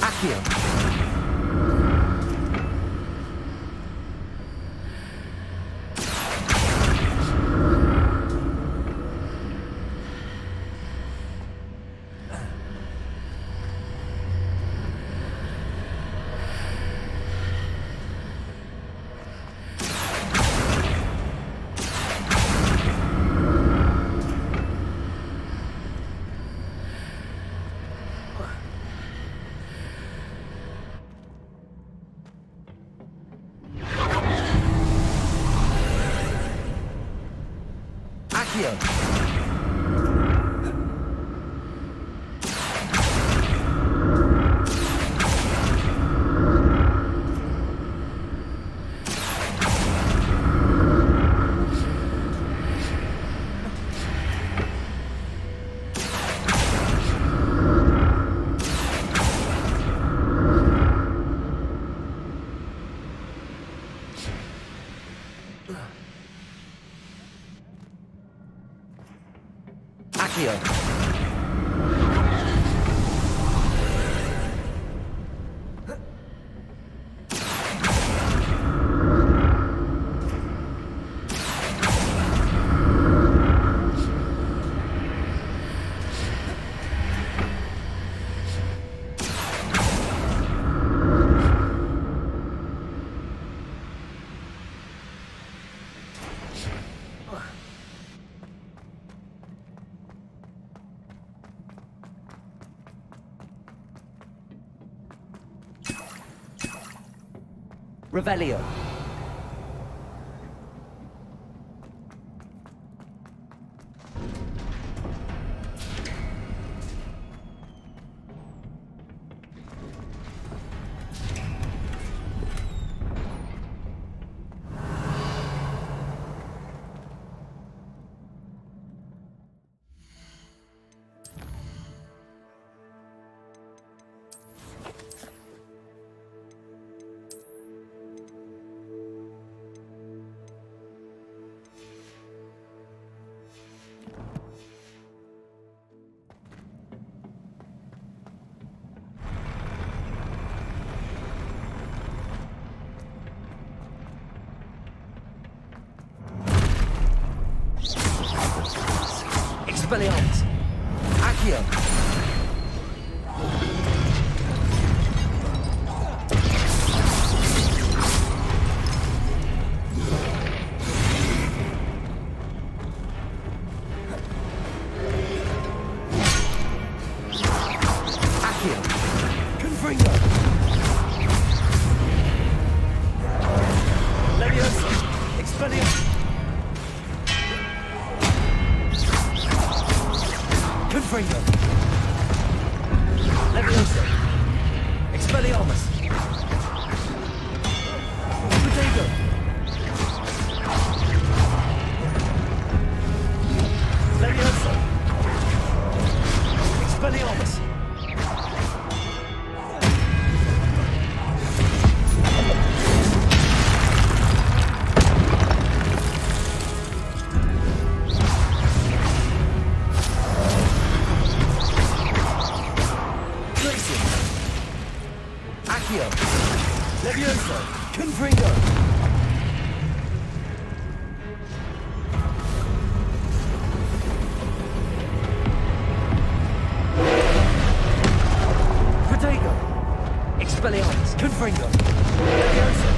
Accio. Accio. Accio. Revelio. Expelliarmus. Accio. Accio. Confringo. Leviosa. Expelliarmus. Confringo. Leviosa. Expelliarmus. Potato. Confringo. Leviosa.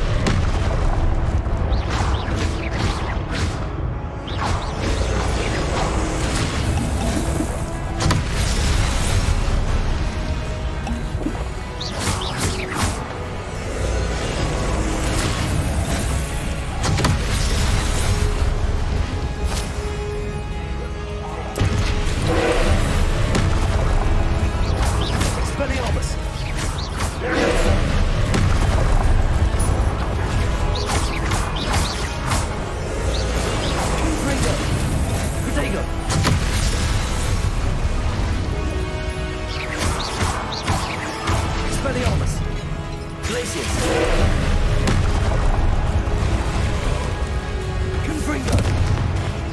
Expelliarmus. Leviosa. Confringo. Protego. Expelliarmus. Glacius. Confringo.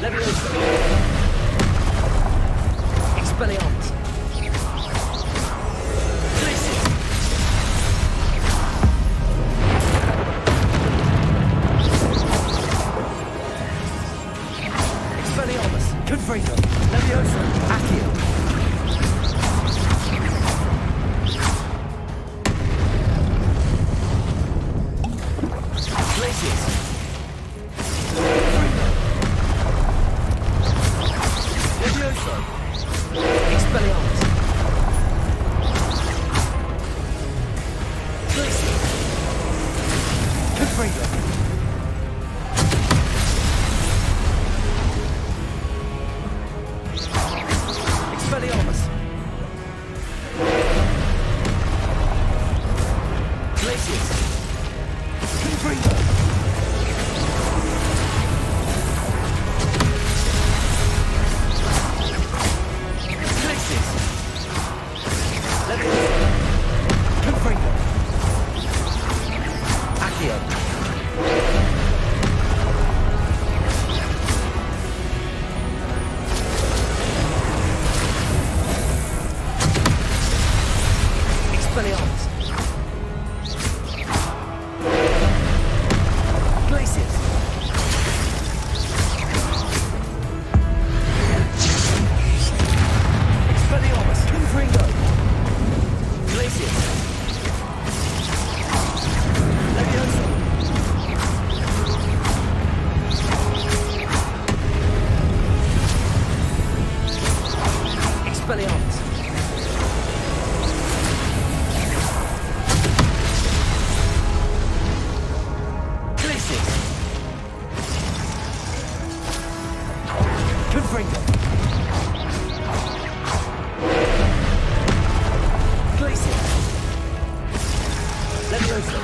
Leviosa. Expelliarmus. Glacius. Expelliarmus. Confringo. Leviosa. Accio. Glacius. Confringo. Leviosa. Expelliarmus. Glacius. Confringo. Expelliarmus. Glacius. Confringo. Glacius. Leviosa. Confringo. Accio. Expelliarmus. Glacius. Expelliarmus. Confringo. Glacius. Leviosa. Expelliarmus. Glacius. Confringo. Glacius. Leviosa.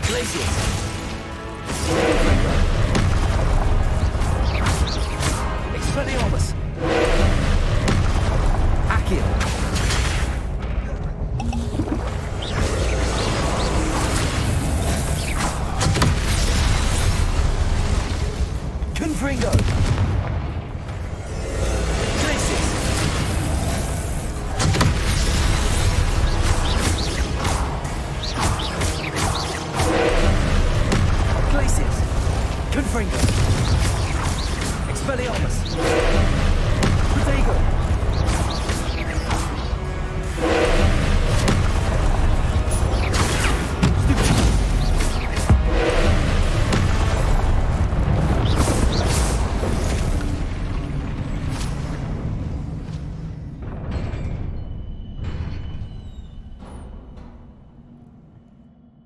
Glacius. Confringo. Expelliarmus. Accio. Confringo. Glacius. Glacius. Confringo. Expelliarmus. Protego.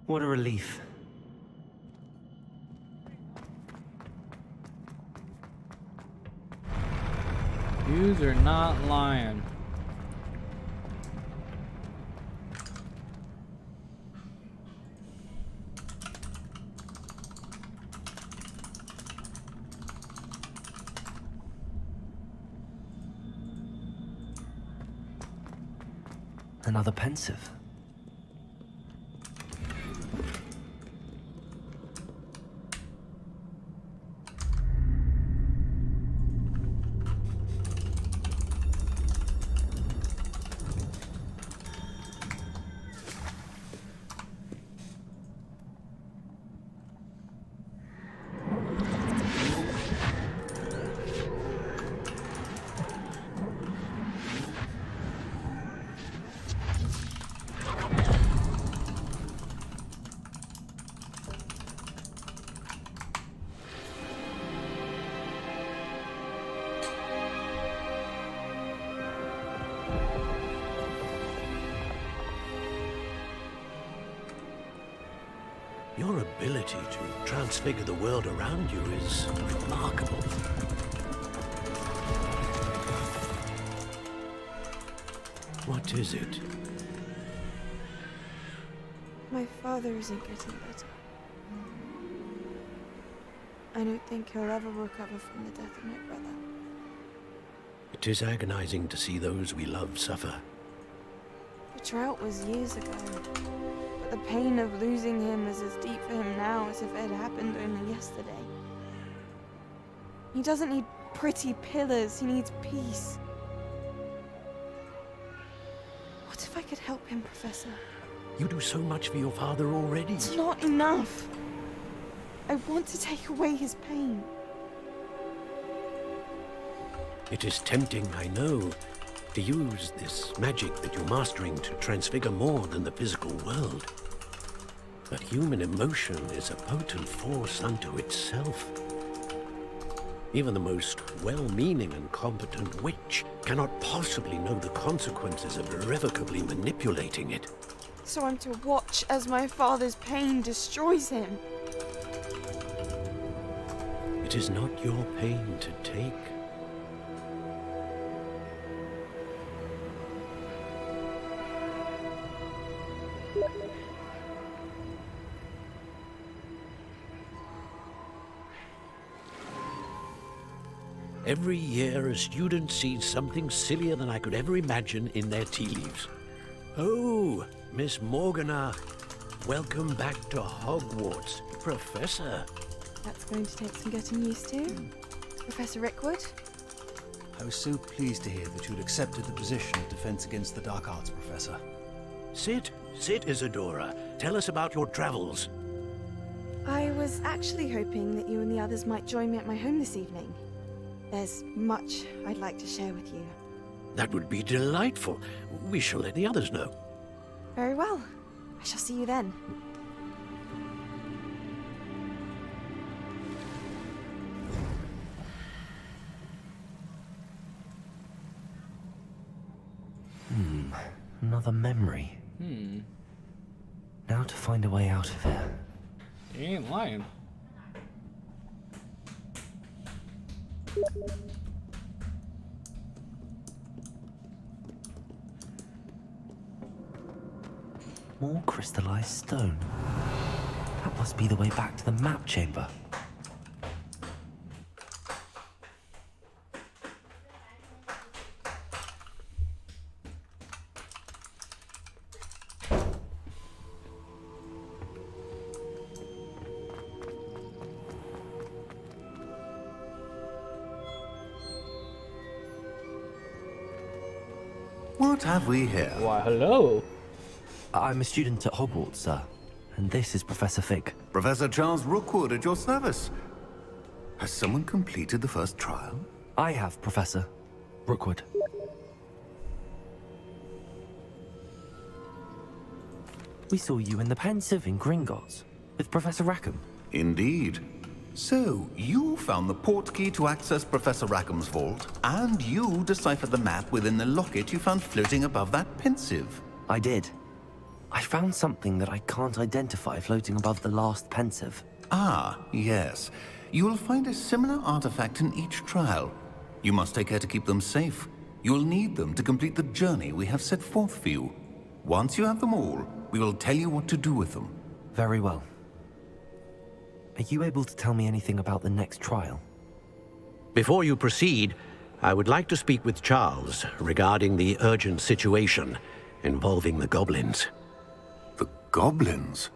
What a relief. Yous are not lying. Another pensive. Your ability to transfigure the world around you is remarkable. What is it? My father isn't getting better. I don't think he'll ever recover from the death of my brother. It is agonizing to see those we love suffer. The drought was years ago, but the pain of losing him is as deep for him now as if it had happened only yesterday. He doesn't need pretty pillars, he needs peace. What if I could help him, Professor? You do so much for your father already. It's not enough. I want to take away his pain. It is tempting, I know, to use this magic that you're mastering to transfigure more than the physical world. But human emotion is a potent force unto itself. Even the most well-meaning and competent witch cannot possibly know the consequences of irrevocably manipulating it. So I'm to watch as my father's pain destroys him. It is not your pain to take. Every year, a student sees something sillier than I could ever imagine in their tea leaves. Oh, Miss Morgana, welcome back to Hogwarts, Professor. That's going to take some getting used to. Professor Rickwood? I was so pleased to hear that you'd accepted the position of Defense Against the Dark Arts, Professor. Sit, Isadora. Tell us about your travels. I was actually hoping that you and the others might join me at my home this evening. There's much I'd like to share with you. That would be delightful. We shall let the others know. Very well. I shall see you then. Another memory. Now to find a way out of here. He ain't lying. More crystallized stone. That must be the way back to the map chamber. What have we here? Why, hello. I'm a student at Hogwarts, sir. And this is Professor Fig. Professor Charles Rookwood at your service. Has someone completed the first trial? I have, Professor Rookwood. We saw you in the Pensive in Gringotts with Professor Rackham. Indeed. So, you found the portkey to access Professor Rackham's vault, and you deciphered the map within the locket you found floating above that Pensive. I did. I found something that I can't identify floating above the last Pensive. Ah, yes. You will find a similar artifact in each trial. You must take care to keep them safe. You will need them to complete the journey we have set forth for you. Once you have them all, we will tell you what to do with them. Very well. Are you able to tell me anything about the next trial? Before you proceed, I would like to speak with Charles regarding the urgent situation involving the goblins. The goblins?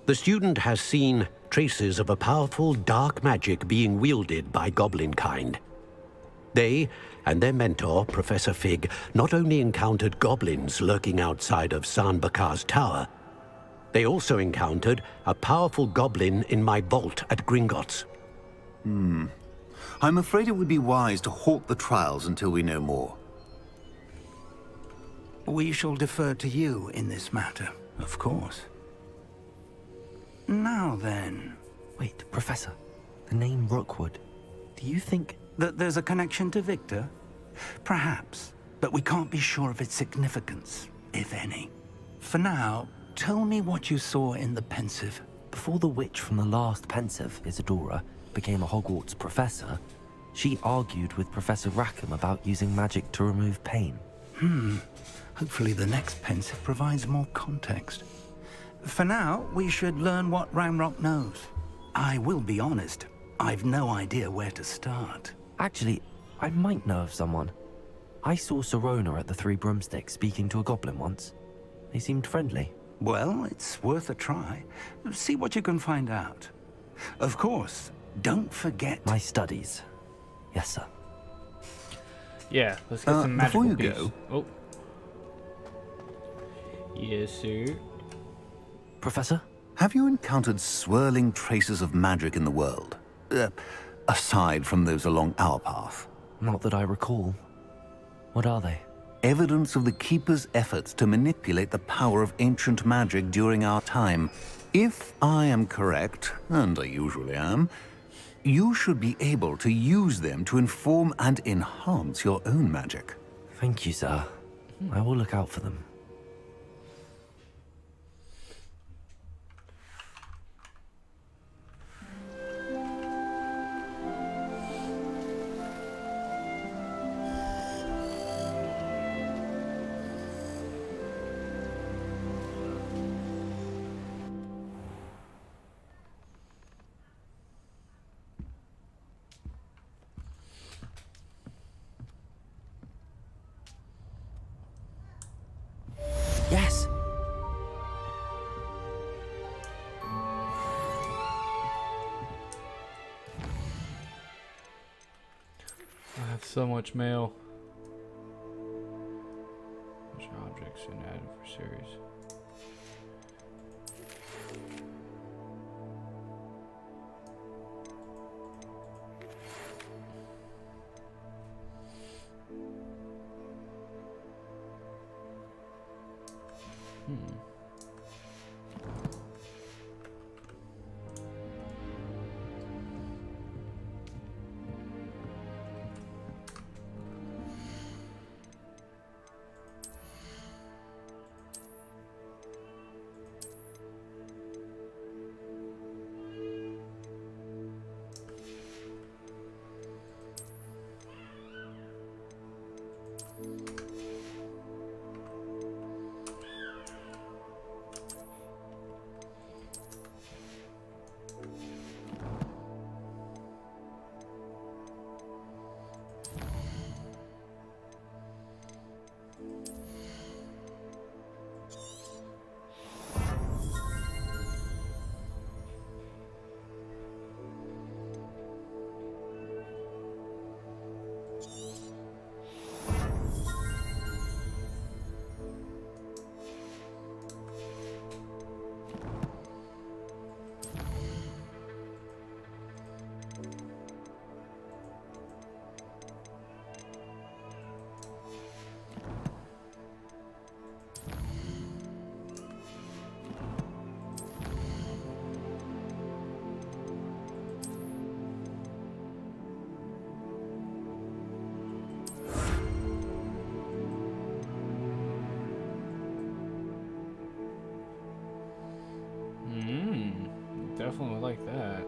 The student has seen traces of a powerful dark magic being wielded by goblin kind. They and their mentor, Professor Fig, not only encountered goblins lurking outside of San Bakar's tower, they also encountered a powerful goblin in my vault at Gringotts. I'm afraid it would be wise to halt the trials until we know more. We shall defer to you in this matter, of course. Now then... Wait, Professor. The name Rookwood. Do you think... that there's a connection to Victor? Perhaps. but we can't be sure of its significance, if any. For now, tell me what you saw in the Pensive. Before the witch from the last Pensive, Isadora, became a Hogwarts professor, she argued with Professor Rackham about using magic to remove pain. Hopefully the next Pensive provides more context. For now, we should learn what Ramrock knows. I will be honest, I've no idea where to start. Actually, I might know of someone. I saw Sirona at the Three Broomsticks speaking to a goblin once. They seemed friendly. Well, it's worth a try. See what you can find out. Of course, don't forget... My studies. Yes, sir. Yeah, let's get some magical before you piece. go... Oh. Yes, sir. Professor? Have you encountered swirling traces of magic in the world? Aside from those along our path? Not that I recall. What are they? Evidence of the Keeper's efforts to manipulate the power of ancient magic during our time. If I am correct, and I usually am, you should be able to use them to inform and enhance your own magic. Thank you, sir. I will look out for them. Yes. I have so much mail. Which objects and added for series? Definitely like that.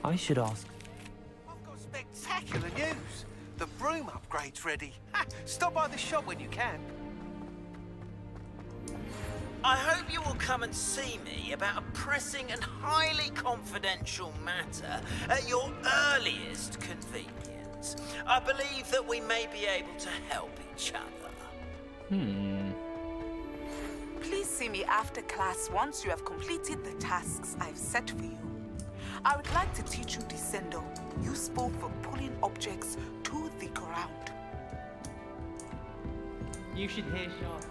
I should ask. I've got spectacular news. The broom upgrade's ready. Ha! Stop by the shop when you can. I hope you will come and see me about a pressing and highly confidential matter at your earliest convenience. I believe that we may be able to help each other. Please see me after class once you have completed the tasks I've set for you. I would like to teach you Descendo, useful for pulling objects to the ground. You should hear Sharp.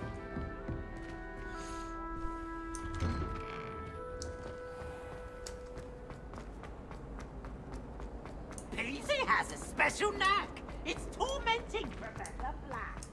Peasy has a special knack. It's tormenting Professor Black.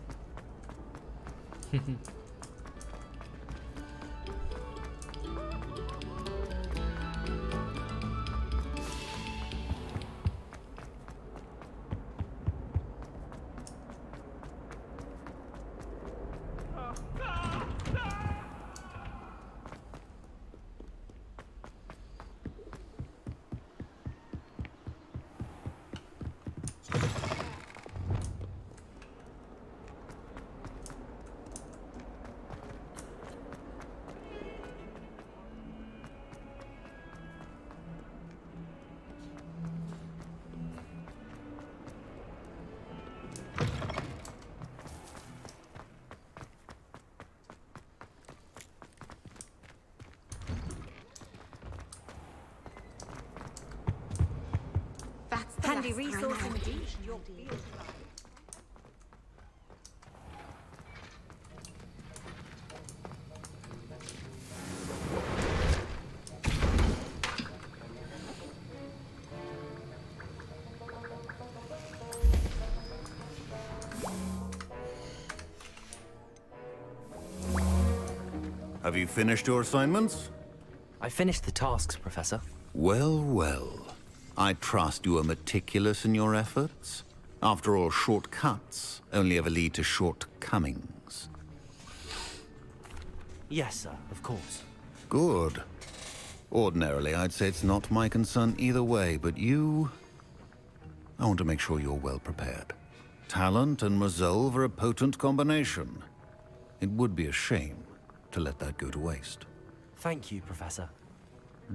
Handy resource indeed. Your field Have you finished your assignments? I finished the tasks, Professor. Well, well. I trust you are meticulous in your efforts. After all, shortcuts only ever lead to shortcomings. Yes, sir, of course. Good. Ordinarily, I'd say it's not my concern either way, but you... I want to make sure you're well prepared. Talent and resolve are a potent combination. It would be a shame to let that go to waste. Thank you, Professor.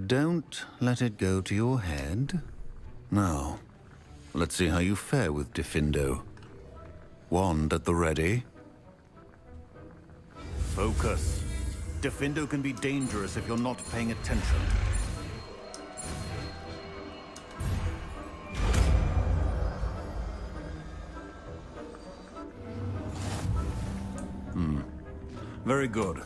Don't let it go to your head. Now, let's see how you fare with Defendo. Wand at the ready. Focus. Defendo can be dangerous if you're not paying attention. Very good.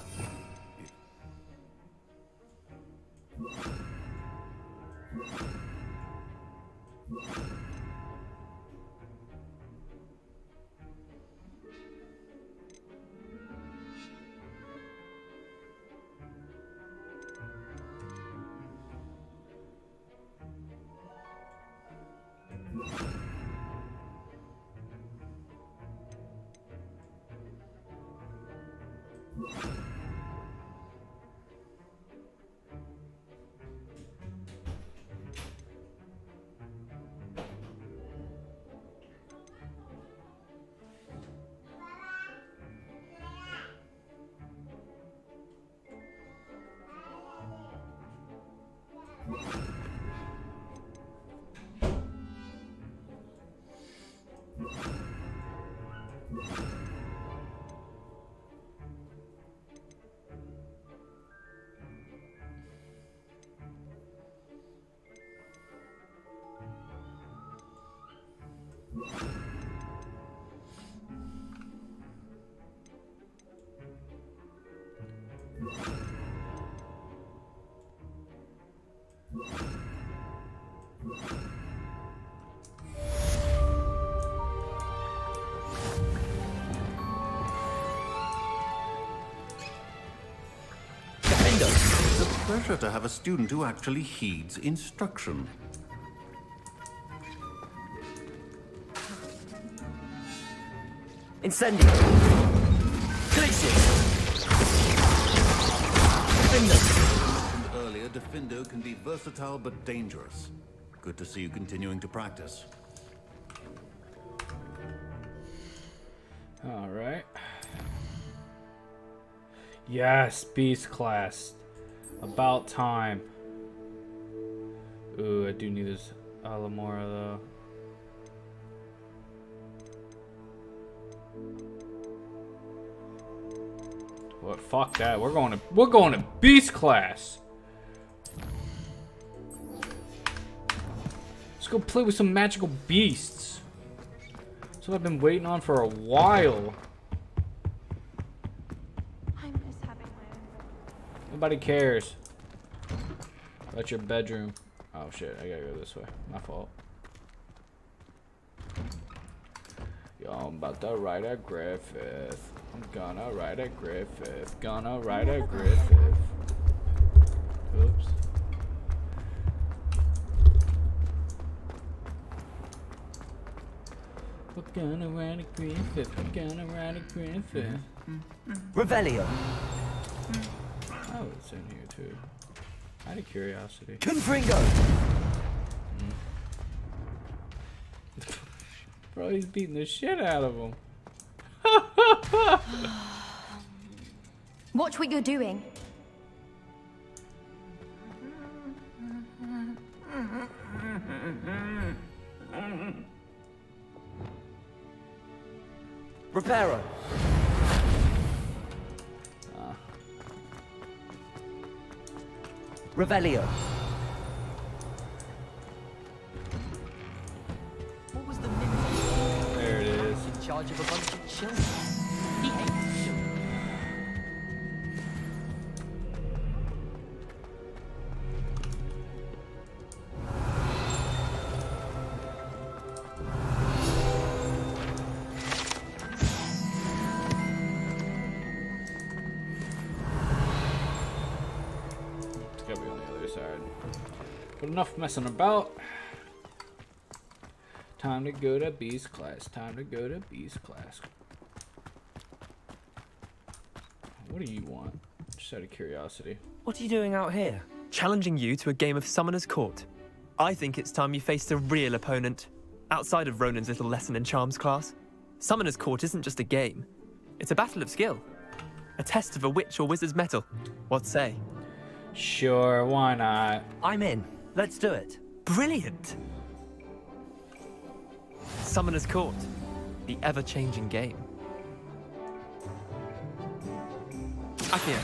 It's a pleasure to have a student who actually heeds instruction. Incendio! Glacius! Mentioned earlier, Defendo can be versatile but dangerous. Good to see you continuing to practice. All right. Yes, beast class. About time. Ooh, I do need this Alamora though. What? Fuck that. We're going to beast class. Let's go play with some magical beasts. That's what I've been waiting on for a while. I miss having my own room. Nobody cares. That's your bedroom. Oh shit, I gotta go this way. My fault. Yo, I'm about to ride a Griffith. I'm gonna ride a Griffith. Gonna ride a Griffith. Oops. We're gonna ride a Griffith. We're gonna ride a Griffith. Revelio. Oh, it's in here too. Out of curiosity. Confringo. Bro, he's beating the shit out of him. Watch what you're doing. Reparo. Revelio. What was the minute? There it is. In charge of a bunch of children. He hates children. It's gotta be on the other side. But enough messing about. Time to go to Beast class. Time to go to Beast class. What do you want? Just out of curiosity. What are you doing out here? Challenging you to a game of Summoner's Court. I think it's time you faced a real opponent, outside of Ronan's little lesson in charms class. Summoner's Court isn't just a game. It's a battle of skill. A test of a witch or wizard's mettle. What say? Sure, why not? I'm in. Let's do it. Brilliant! Summoner's Court. The ever-changing game. Akia.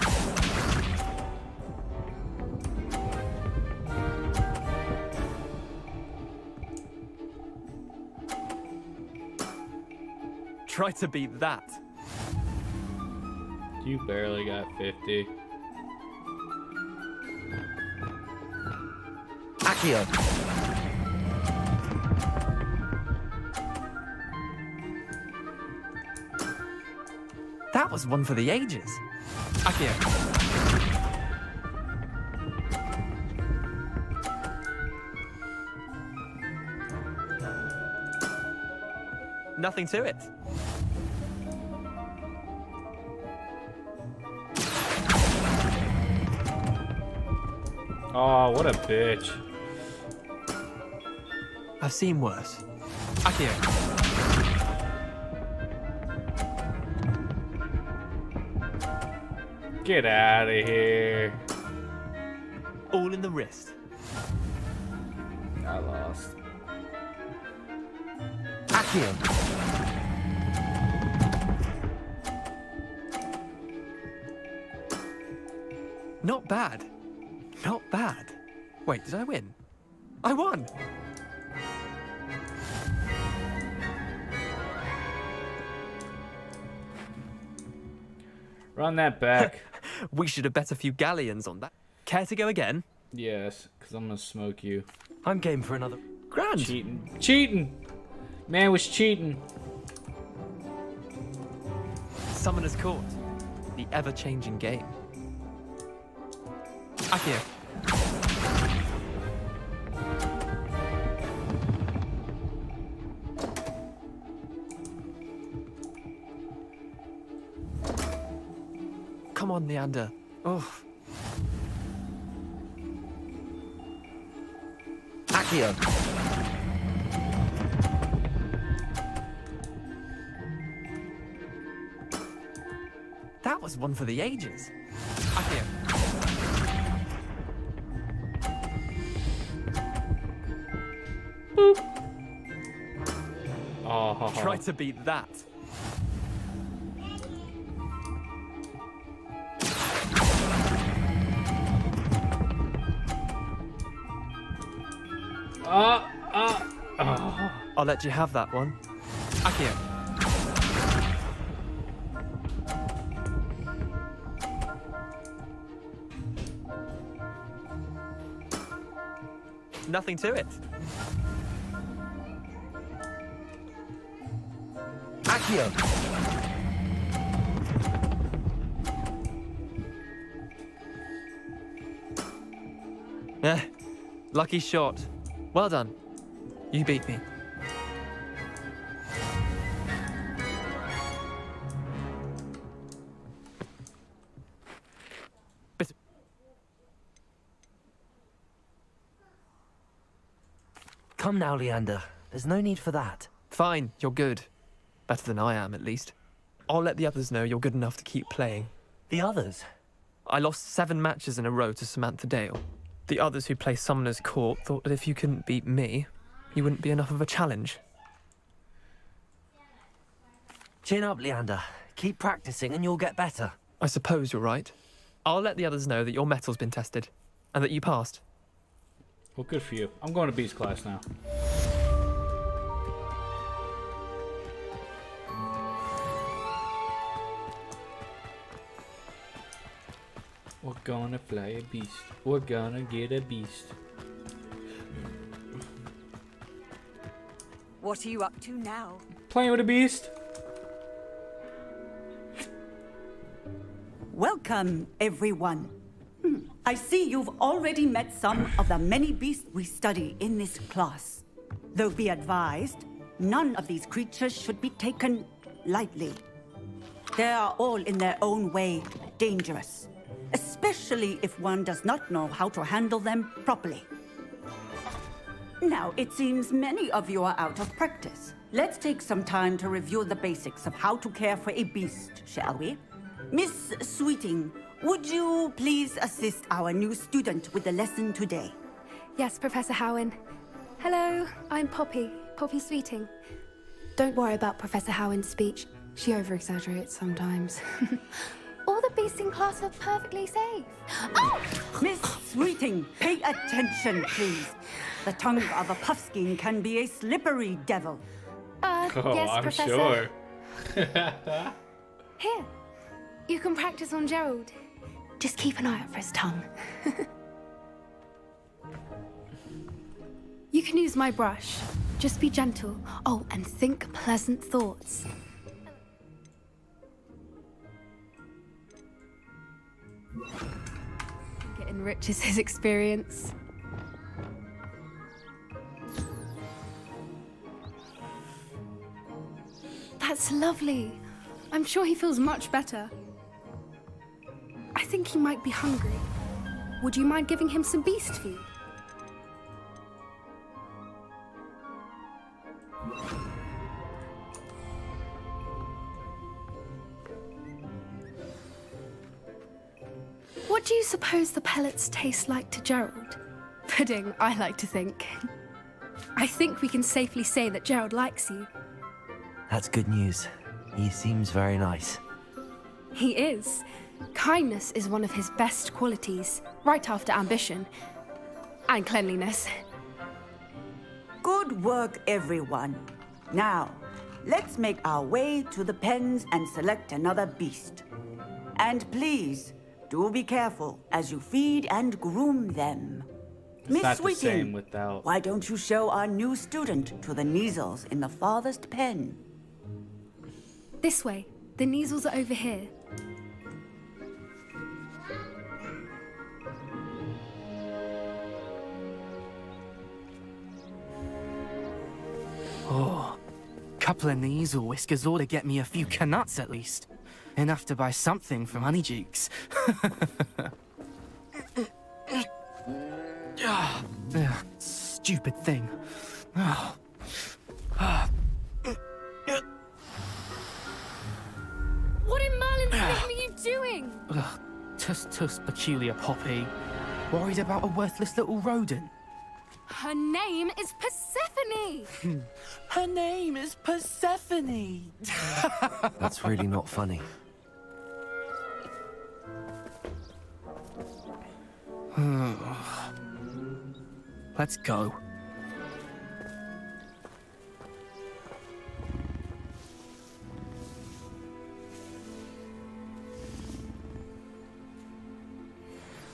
Try to beat that. You barely got 50. Accio. That was one for the ages. Akia. Nothing to it. Oh, what a bitch. I've seen worse. Akia. Get out of here. All in the wrist. I lost. Accio. Not bad. Not bad. Wait, did I win? I won! Run that back. We should have bet a few galleons on that. Care to go again? Yes, because I'm going to smoke you. I'm game for another. Grand. Cheating. Cheating! Man was cheating. Summoner's Court. The ever-changing game. Akia. Come on, Leander. Oh. Accio. That was one for the ages. Akio. Oh. Try to beat that. Oh. I'll let you have that one. Akio. Nothing to it. Akio! Lucky shot. Well done. You beat me. Come now, Leander. There's no need for that. Fine, you're good. Better than I am, at least. I'll let the others know you're good enough to keep playing. The others? I lost 7 matches in a row to Samantha Dale. The others who play Summoner's Court thought that if you couldn't beat me, you wouldn't be enough of a challenge. Chin up, Leander. Keep practicing and you'll get better. I suppose you're right. I'll let the others know that your metal's been tested, and that you passed. Well, good for you. I'm going to Beast class now. We're gonna fly a beast. We're gonna get a beast. What are you up to now? Playing with a beast. Welcome, everyone. I see you've already met some of the many beasts we study in this class. Though be advised, none of these creatures should be taken lightly. They are all in their own way dangerous, especially if one does not know how to handle them properly. Now, it seems many of you are out of practice. Let's take some time to review the basics of how to care for a beast, shall we? Miss Sweeting, would you please assist our new student with the lesson today? Yes, Professor Howen. Hello, I'm Poppy Sweeting. Don't worry about Professor Howen's speech. She over-exaggerates sometimes. All the beasts in class are perfectly safe. Oh! Miss Sweeting, pay attention, please. The tongue of a puffskein can be a slippery devil. Yes, I'm Professor. sure. Here, you can practice on Gerald. Just keep an eye out for his tongue. You can use my brush. Just be gentle. Oh, and think pleasant thoughts. I think it enriches his experience. That's lovely. I'm sure he feels much better. I think he might be hungry. Would you mind giving him some beast food? What do you suppose the pellets taste like to Gerald? Pudding, I like to think. I think we can safely say that Gerald likes you. That's good news. He seems very nice. He is. Kindness is one of his best qualities, right after ambition. And cleanliness. Good work, everyone. Now, let's make our way to the pens and select another beast. And please, do be careful as you feed and groom them. Miss not the Sweeting, same without. why don't you show our new student to the Neasels in the farthest pen? This way. The Neasels are over here. Oh, couple of Neasel whiskers ought to get me a few canuts at least. Enough to buy something from Honeydukes. Stupid thing. Oh. What in Merlin's name are you Tus peculiar Poppy. Worried about a worthless little rodent? Her name is Persephone! Her name is Persephone! That's really not funny. Let's go.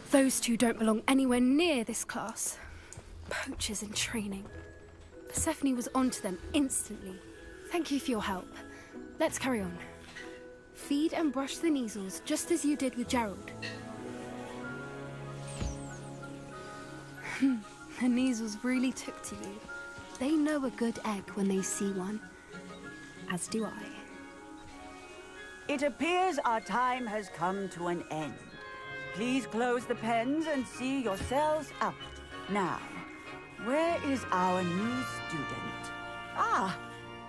Those two don't belong anywhere near this class. Poachers in training. Persephone was onto them instantly. Thank you for your help. Let's carry on. Feed and brush the Neasels just as you did with Gerald. The Neasels really took to you. They know a good egg when they see one. As do I. It appears our time has come to an end. Please close the pens and see yourselves out. Now, where is our new student? Ah,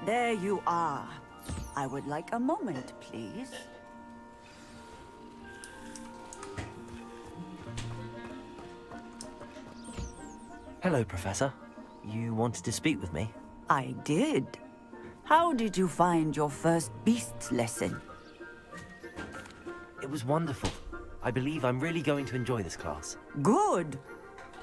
there you are. I would like a moment, please. Hello, Professor. You wanted to speak with me? I did. How did you find your first beasts lesson? It was wonderful. I believe I'm really going to enjoy this class. Good.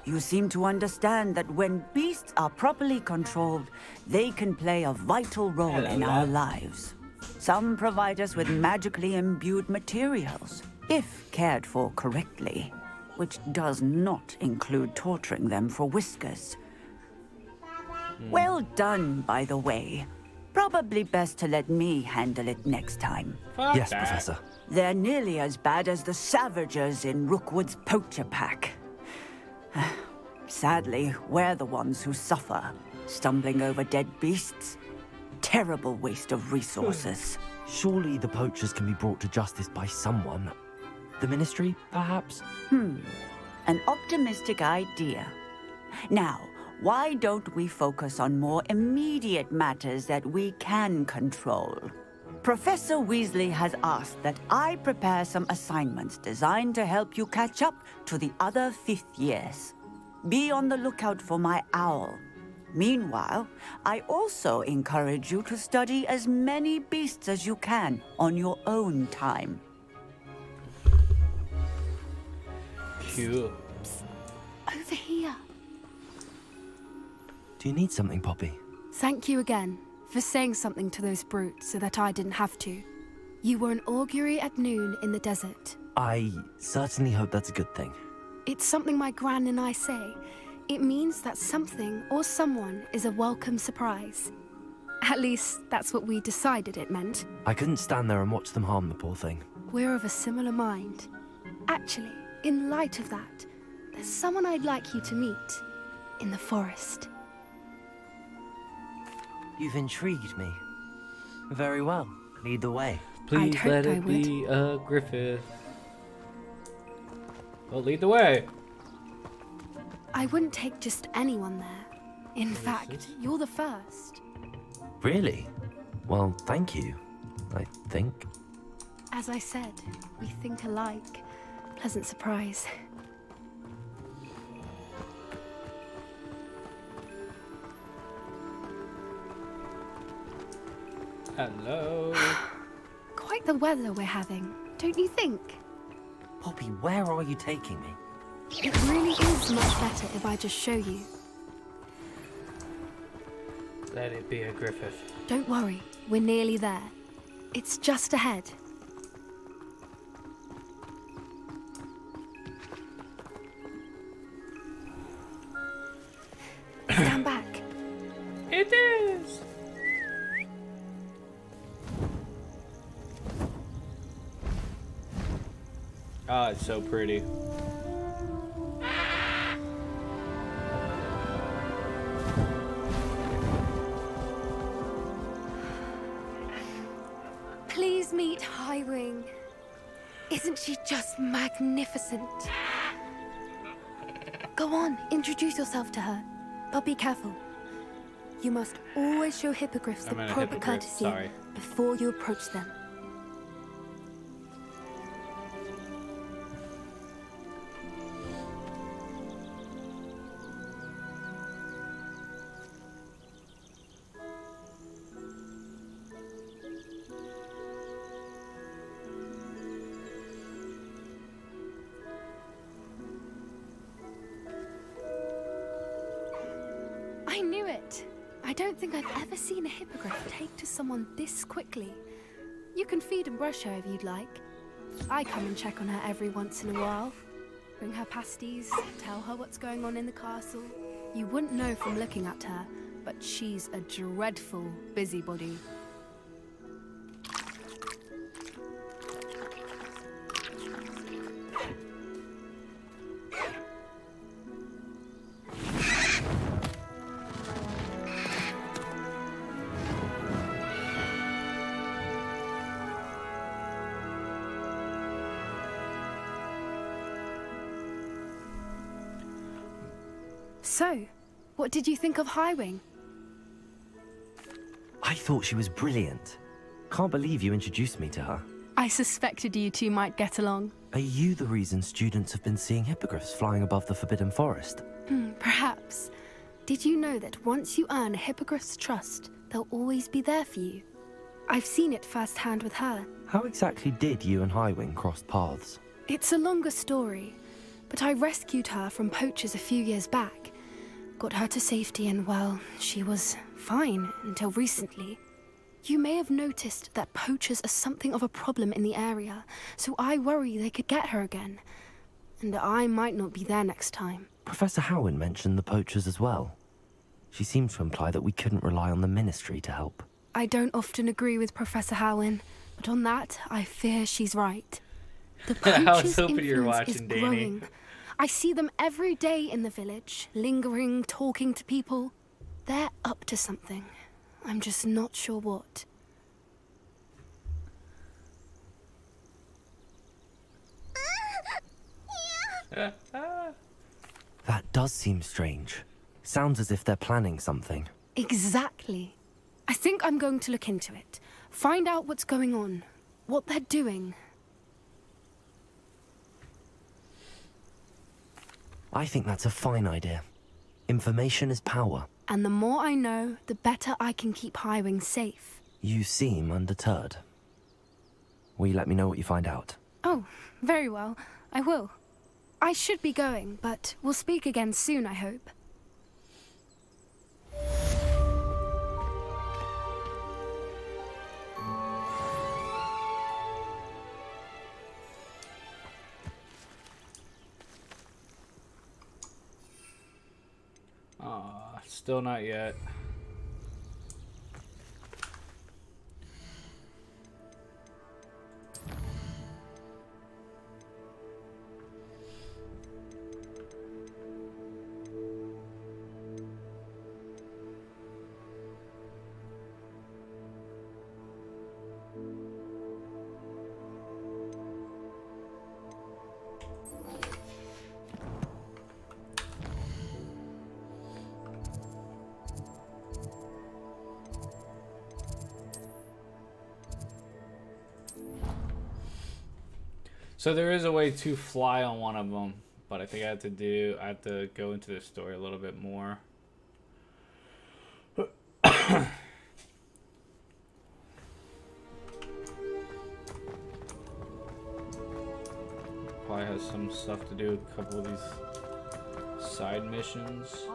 You seem to understand that when beasts are properly controlled, they can play a vital role in our lives. Some provide us with magically imbued materials, if cared for correctly, which does not include torturing them for whiskers. Well done, by the way. Probably best to let me handle it next time. Yes, Professor. They're nearly as bad as the Savagers in Rookwood's poacher pack. Sadly, we're the ones who suffer, stumbling over dead beasts. Terrible waste of resources. Surely the poachers can be brought to justice by someone. The Ministry, perhaps? An optimistic idea. Now, why don't we focus on more immediate matters that we can control? Professor Weasley has asked that I prepare some assignments designed to help you catch up to the other 5th years. Be on the lookout for my owl. Meanwhile, I also encourage you to study as many beasts as you can on your own time. Cute. Over here. Do you need something, Poppy? Thank you again for saying something to those brutes so that I didn't have to. You were an augury at noon in the desert. I certainly hope that's a good thing. It's something my gran and I say. It means that something or someone is a welcome surprise. At least, that's what we decided it meant. I couldn't stand there and watch them harm the poor thing. We're of a similar mind. Actually, in light of that, there's someone I'd like you to meet in the forest. You've intrigued me. Very well. Lead the way. Please let it be a Griffith. Well, lead the way. I wouldn't take just anyone there. In fact, you're the first. Really? Well, thank you, I think. As I said, we think alike. Pleasant surprise. Hello. Quite the weather we're having, don't you think? Poppy, where are you taking me? It really is much better if I just show you. Let it be a Griffith. Don't worry, we're nearly there. It's just ahead. Stand back. It is. Oh, it's so pretty. Please meet Highwing. Isn't she just magnificent? Go on, introduce yourself to her. But be careful. You must always show hippogriffs the proper courtesy before you approach them. don't think I've ever seen a hippogriff take to someone this quickly. You can feed and brush her if you'd like. I come and check on her every once in a while. Bring her pasties, tell her what's going on in the castle. You wouldn't know from looking at her, but she's a dreadful busybody. So, what did you think of Highwing? I thought she was brilliant. Can't believe you introduced me to her. I suspected you two might get along. Are you the reason students have been seeing hippogriffs flying above the Forbidden Forest? Perhaps. Did you know that once you earn a hippogriff's trust, they'll always be there for you? I've seen it firsthand with her. How exactly did you and Highwing cross paths? It's a longer story, but I rescued her from poachers a few years back. Got her to safety and, well, she was fine until recently. You may have noticed that poachers are something of a problem in the area, so I worry they could get her again. And I might not be there next time. Professor Howin mentioned the poachers as well. She seemed to imply that we couldn't rely on the Ministry to help. I don't often agree with Professor Howin, but on that, I fear she's right. The poachers' influence is growing. I see them every day in the village, lingering, talking to people. They're up to something. I'm just not sure what. That does seem strange. Sounds as if they're planning something. Exactly. I think I'm going to look into it. Find out what's going on, what they're doing. I think that's a fine idea. Information is power. And the more I know, the better I can keep Highwing safe. You seem undeterred. Will you let me know what you find out? Oh, very well. I will. I should be going, but we'll speak again soon, I hope. Still not yet. So there is a way to fly on one of them, but I think I have to go into the story a little bit more. Probably has some stuff to do with a couple of these side missions.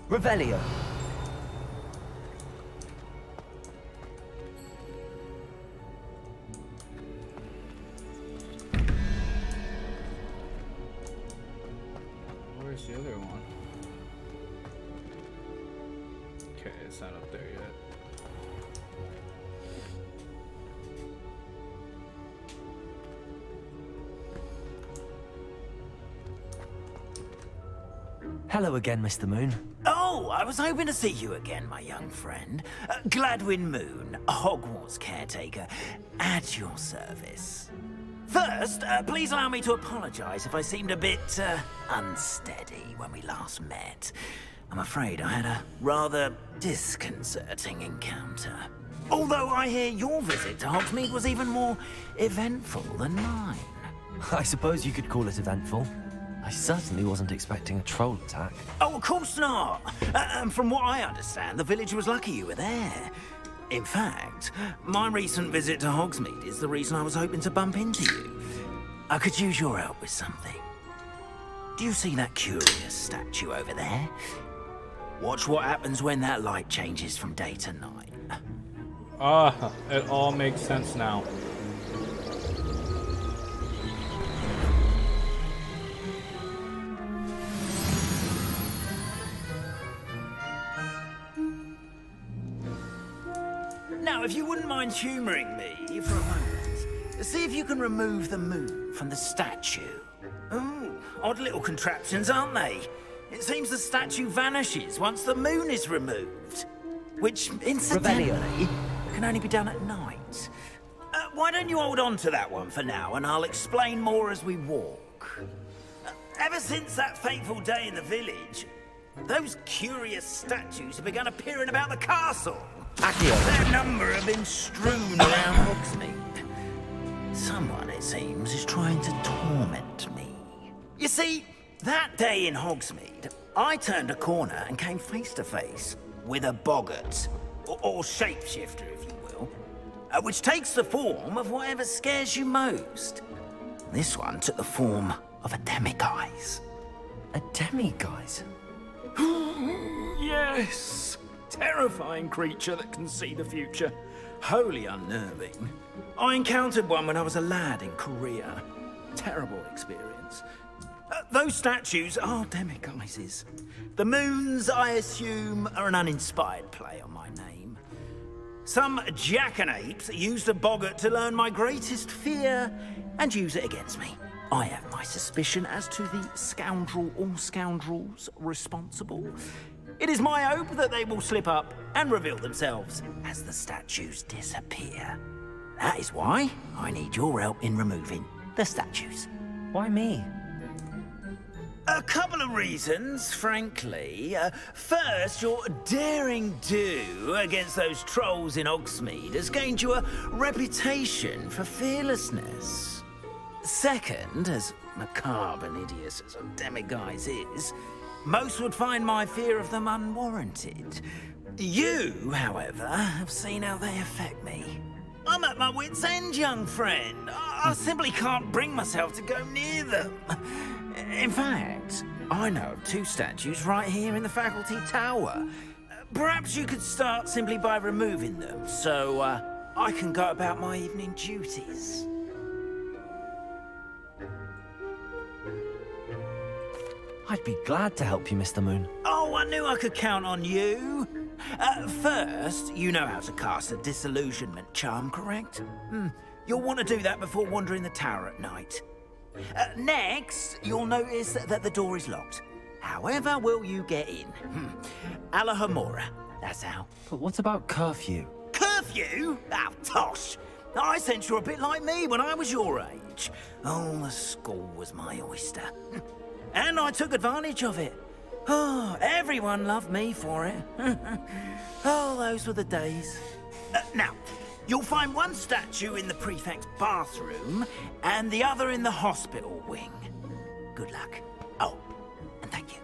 Revelio. Where's the other one? Okay, it's not up there yet. Hello again, Mr. Moon. Oh, I was hoping to see you again, my young friend. Gladwin Moon, Hogwarts caretaker, at your service. First, please allow me to apologize if I seemed a bit unsteady when we last met. I'm afraid I had a rather disconcerting encounter. Although I hear your visit to Hogsmeade was even more eventful than mine. I suppose you could call it eventful. I certainly wasn't expecting a troll attack. Oh, of course not. And from what I understand, the village was lucky you were there. In fact, my recent visit to Hogsmeade is the reason I was hoping to bump into you. I could use your help with something. Do you see that curious statue over there? Watch what happens when that light changes from day to night. Ah, it all makes sense now. Now, if you wouldn't mind humouring me for a moment, see if you can remove the moon from the statue. Ooh, odd little contraptions, aren't they? It seems the statue vanishes once the moon is removed. Which, incidentally, can only be done at night. Why don't you hold on to that one for now, and I'll explain more as we walk. Ever since that fateful day in the village, those curious statues have begun appearing about the castle. Their number have been strewn around Hogsmeade. Someone, it seems, is trying to torment me. You see, that day in Hogsmeade, I turned a corner and came face to face with a boggart, or shapeshifter, if you will, which takes the form of whatever scares you most. This one took the form of a demiguise. A demiguise? Yes! Terrifying creature that can see the future. Wholly unnerving. I encountered one when I was a lad in Korea. Terrible experience. Those statues are demiguises. The moons, I assume, are an uninspired play on my name. Some jackanapes used a boggart to learn my greatest fear and use it against me. I have my suspicion as to the scoundrel or scoundrels responsible. It is my hope that they will slip up and reveal themselves as the statues disappear. That is why I need your help in removing the statues. Why me? A couple of reasons, frankly. First, your daring do against those trolls in Hogsmeade has gained you a reputation for fearlessness. Second, as macabre and hideous as a demiguise is, most would find my fear of them unwarranted. You, however, have seen how they affect me. I'm at my wit's end, young friend. I simply can't bring myself to go near them. In fact, I know of two statues right here in the faculty tower. Perhaps you could start simply by removing them, so I can go about my evening duties. I'd be glad to help you, Mr. Moon. Oh, I knew I could count on you. First, you know how to cast a disillusionment charm, correct? You'll want to do that before wandering the tower at night. Next, you'll notice that the door is locked. However will you get in? Alahomora, that's how. But what about curfew? Curfew? Oh, tosh. I sense you're a bit like me when I was your age. Oh, the school was my oyster. And I took advantage of it. Oh, everyone loved me for it. Oh, those were the days. Now, you'll find one statue in the prefect's bathroom and the other in the hospital wing. Good luck. Oh, and thank you.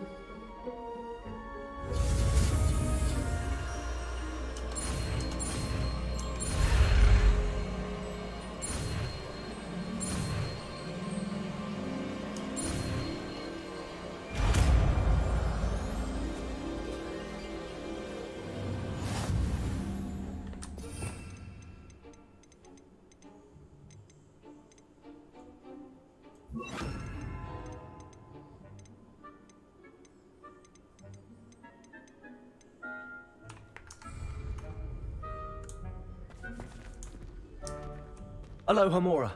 Hello, Homora.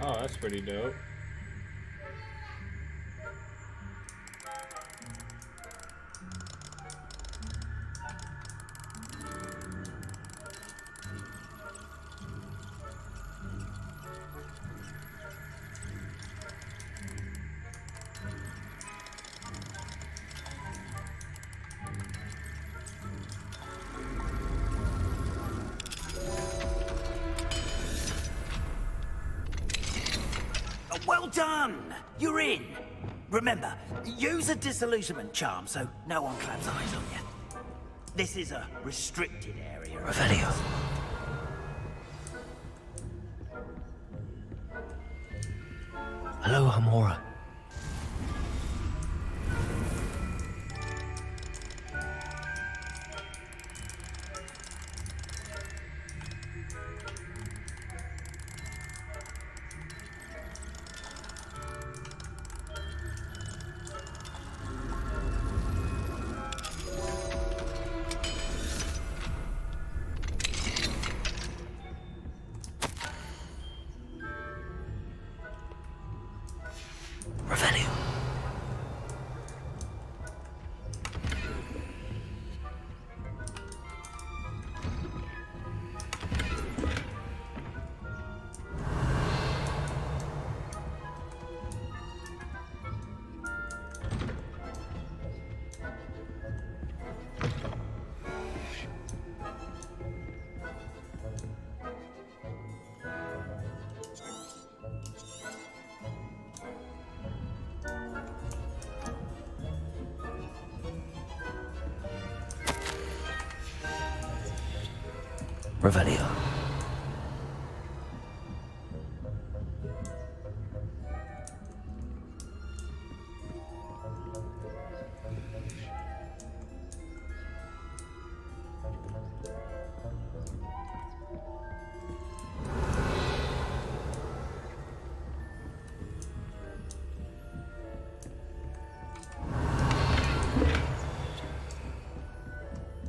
Oh, that's pretty dope. Well done! You're in. Remember, use a disillusionment charm so no one claps eyes on you. This is a restricted area. Revelio. Hello, Hamora. Revelio.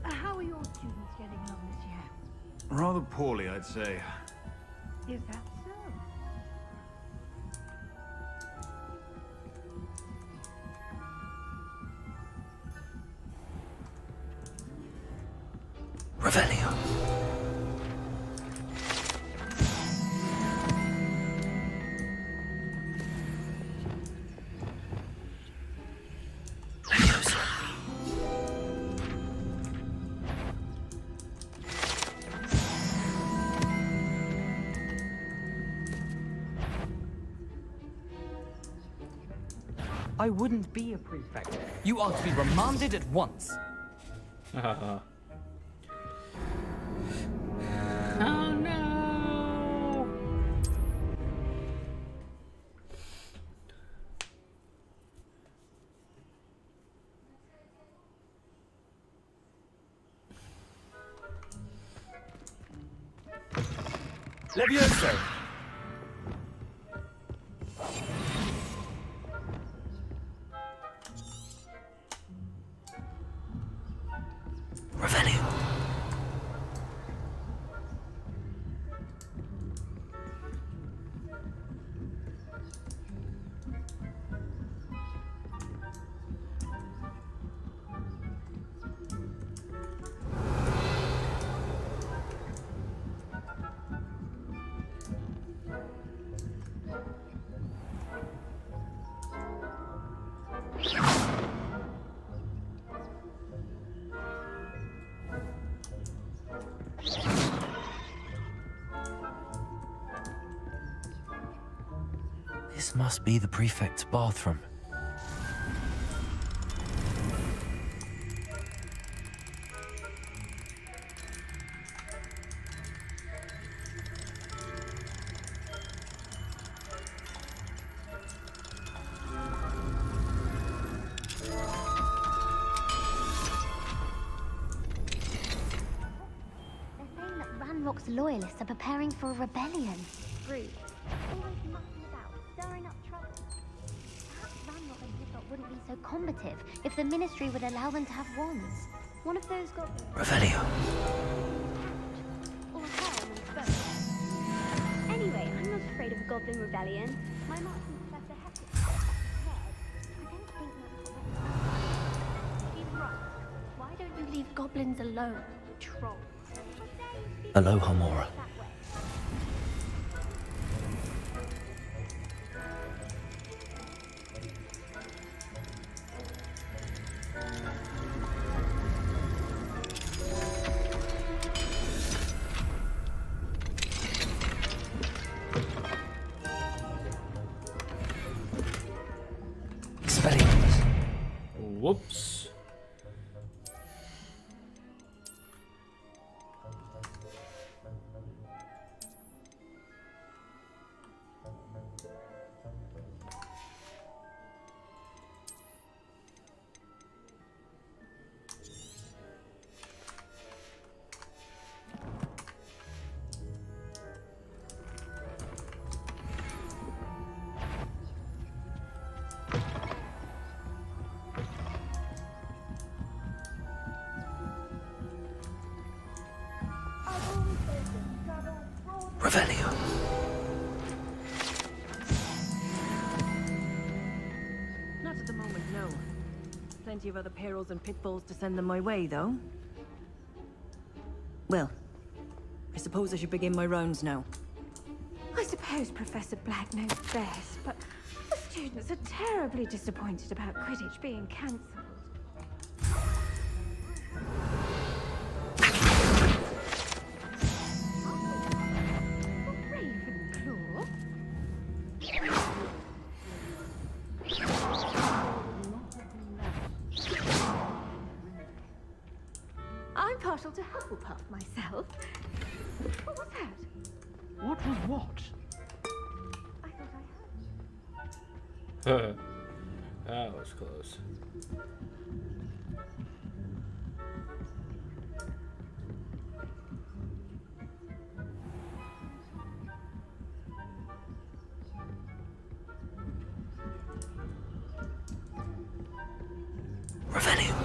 How are your students getting on this year? Rather poorly, I'd say. Is that so? Revelio. I wouldn't be a prefect. You are to be remanded at once. Oh no! Levioso! Revelio. This must be the prefect's bathroom. They're saying that Ranrock's loyalists are preparing for a rebellion. Rude. Always mucking about, stirring up trouble. Perhaps Ranrock and Hislop wouldn't be so combative if the Ministry would allow them to have wands. One of those goblins. Revelio. Or Helm and both. Anyway, I'm not afraid of a goblin rebellion. My marksman Professor Hector I don't think that's correct. She's right. Why don't you leave goblins alone, troll? Hello, Hamora. Whoops. Revelio. Not at the moment, no. Plenty of other perils and pitfalls to send them my way, though. Well, I suppose I should begin my rounds now. I suppose Professor Black knows best, but the students are terribly disappointed about Quidditch being cancelled. I'm partial to Hufflepuff myself. What was that? What was what? I thought I heard. That was close. Revelio.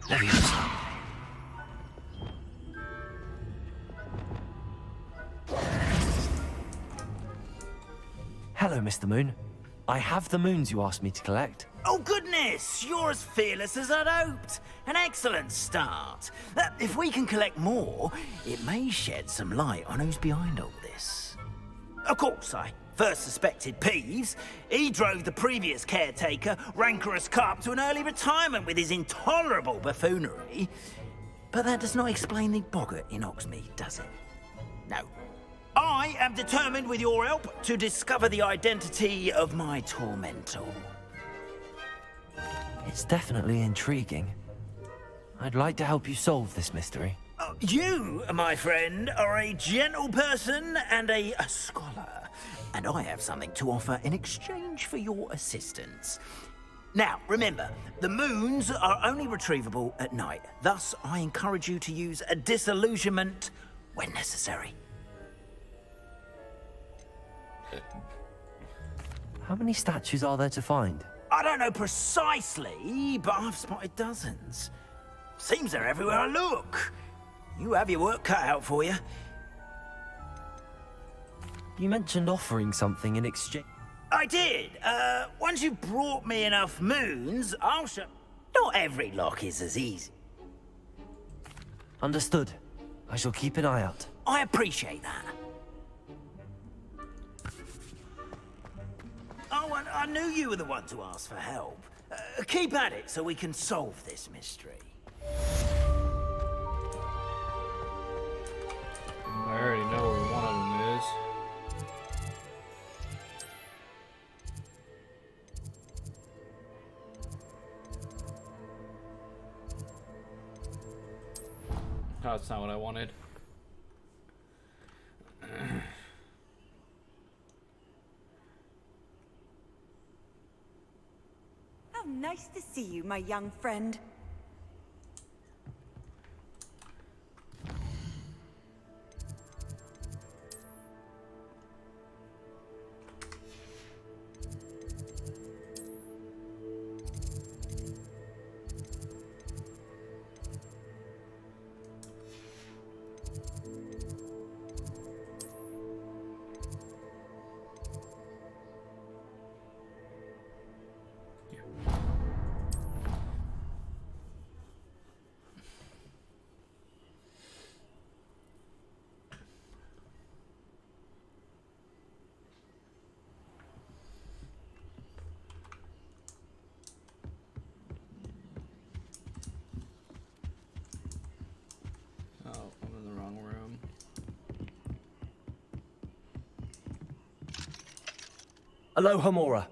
Leviosa. Hello, Mr. Moon. I have the moons you asked me to collect. Oh, goodness! You're as fearless as I'd hoped. An excellent start. If we can collect more, it may shed some light on who's behind all this. Of course, I first suspected Peeves. He drove the previous caretaker, Rancorous Carp, to an early retirement with his intolerable buffoonery. But that does not explain the boggart in Hogsmeade, does it? No. I am determined, with your help, to discover the identity of my tormentor. It's definitely intriguing. I'd like to help you solve this mystery. You, my friend, are a gentle person and a scholar, and I have something to offer in exchange for your assistance. Now, remember, the moons are only retrievable at night. Thus, I encourage you to use a disillusionment when necessary. How many statues are there to find? I don't know precisely, but I've spotted dozens. Seems they're everywhere I look. You have your work cut out for you. You mentioned offering something in exchange. I did. Once you brought me enough moons, I'll show... Not every lock is as easy. Understood. I shall keep an eye out. I appreciate that. Oh, and I knew you were the one to ask for help. Keep at it so we can solve this mystery. I already know where one of them is. Oh, that's not what I wanted. How nice to see you, my young friend. Aloha Mora.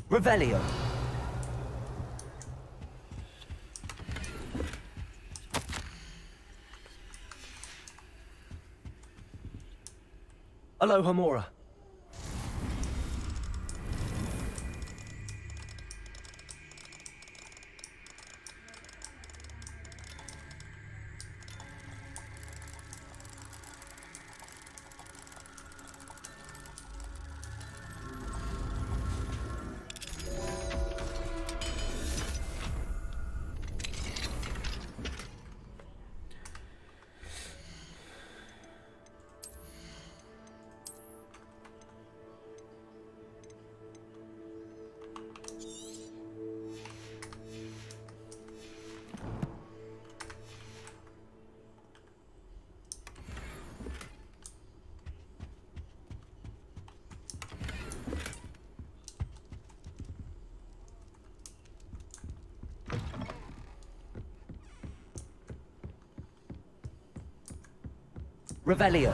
Revelio. Aloha Mora. Revelio.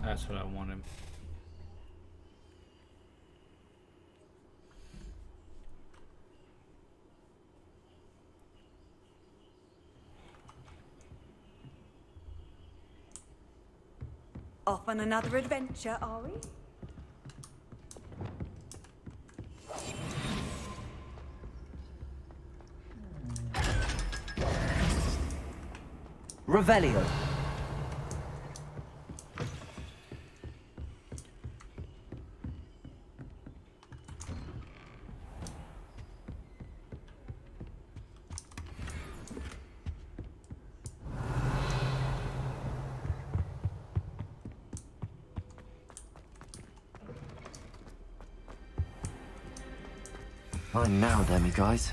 That's what I wanted. Off on another adventure, are we? Revelio. Fine now, then, guys.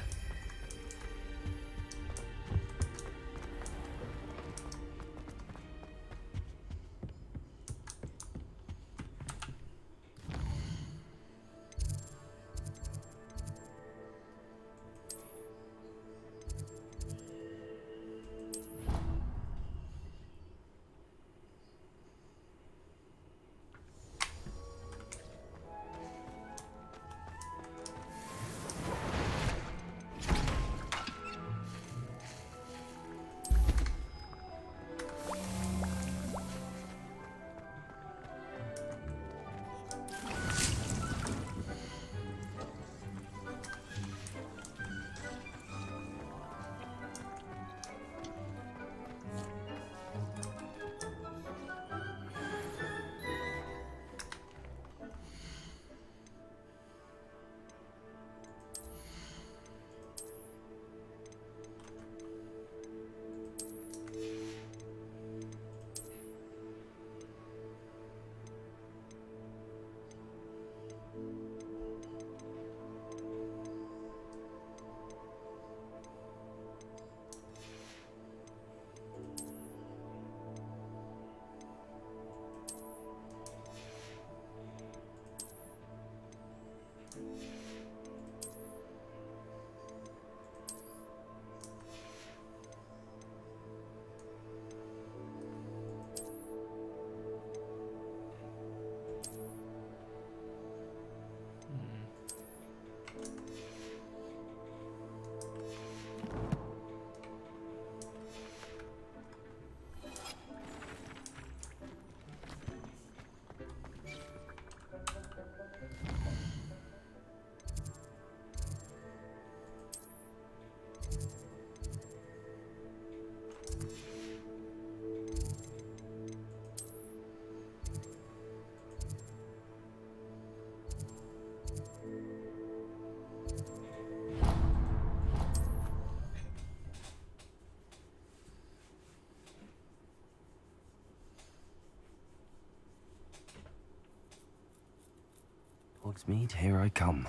Hogsmeade, here I come.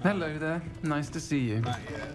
Hello there. Nice to see you. Not yet.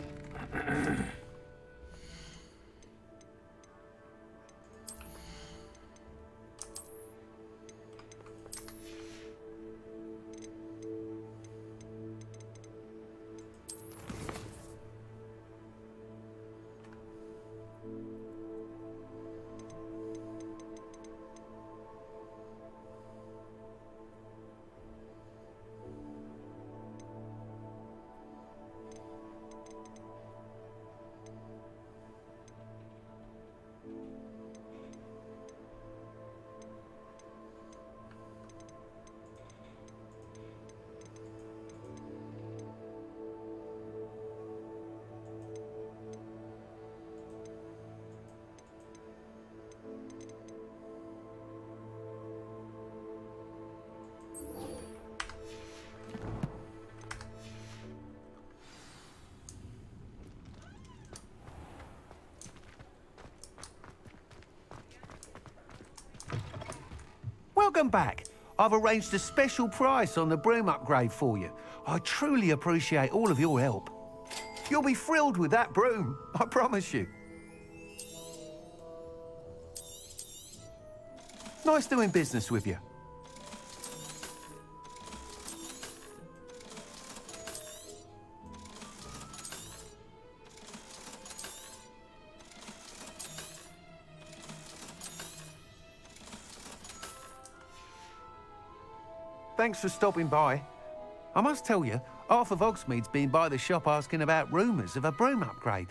Welcome back. I've arranged a special price on the broom upgrade for you. I truly appreciate all of your help. You'll be thrilled with that broom, I promise you. Nice doing business with you. Thanks for stopping by. I must tell you, half of Hogsmeade's been by the shop asking about rumours of a broom upgrade.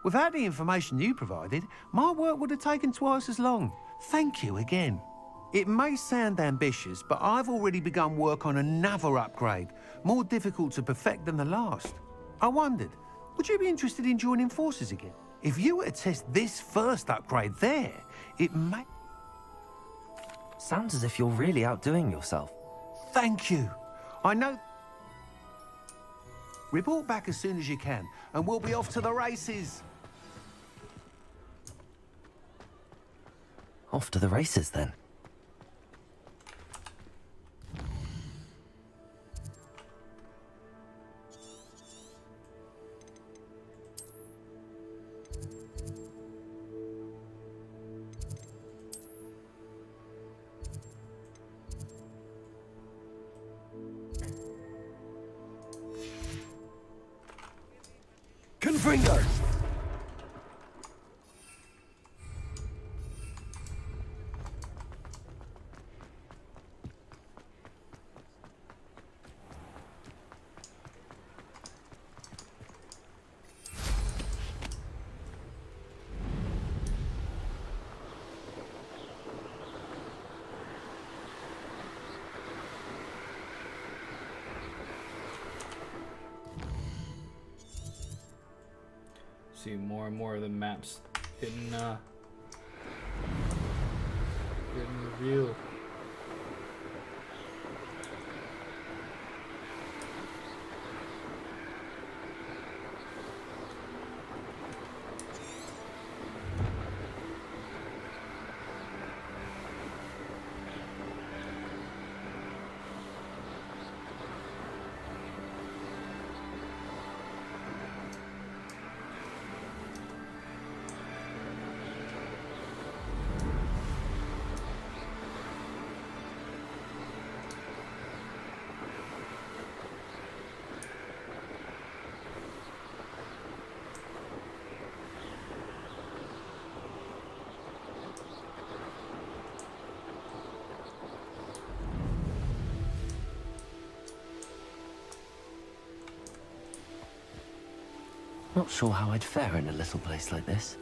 Without the information you provided, my work would have taken twice as long. Thank you again. It may sound ambitious, but I've already begun work on another upgrade, more difficult to perfect than the last. I wondered, would you be interested in joining forces again? If you were to test this first upgrade there, it may... Sounds as if you're really outdoing yourself. Thank you. I know... Report back as soon as you can, and we'll be off to the races. Off to the races, then. Confringo! See more and more of the maps getting revealed. Not sure how I'd fare in a little place like this.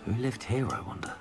Who lived here, I wonder?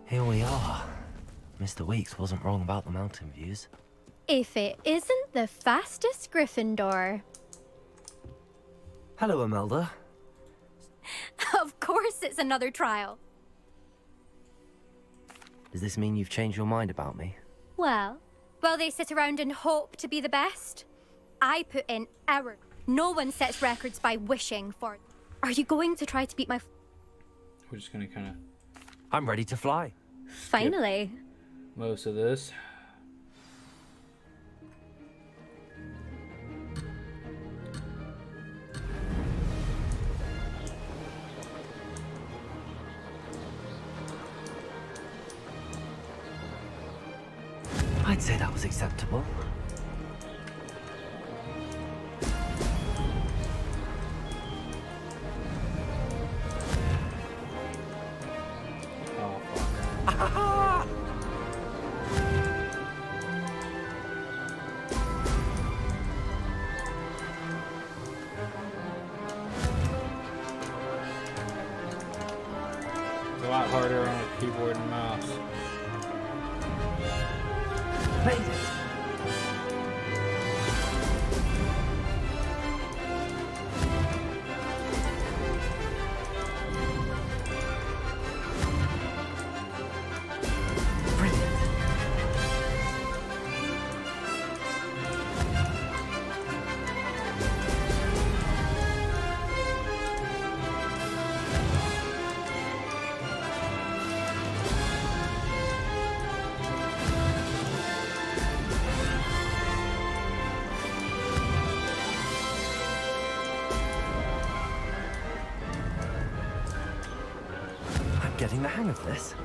Here we are. Mr. Weeks wasn't wrong about the mountain views. If it isn't the fastest Gryffindor. Hello, Imelda. Of course it's another trial. Does this mean you've changed your mind about me? Well, while they sit around and hope to be the best, I put in hours. No one sets records by wishing for. Are you going to try to beat my... We're just gonna kind of... I'm ready to fly. Finally. Most of this. I'd say that was acceptable. It's a lot harder on a keyboard and mouse. Made it! Getting the hang of this.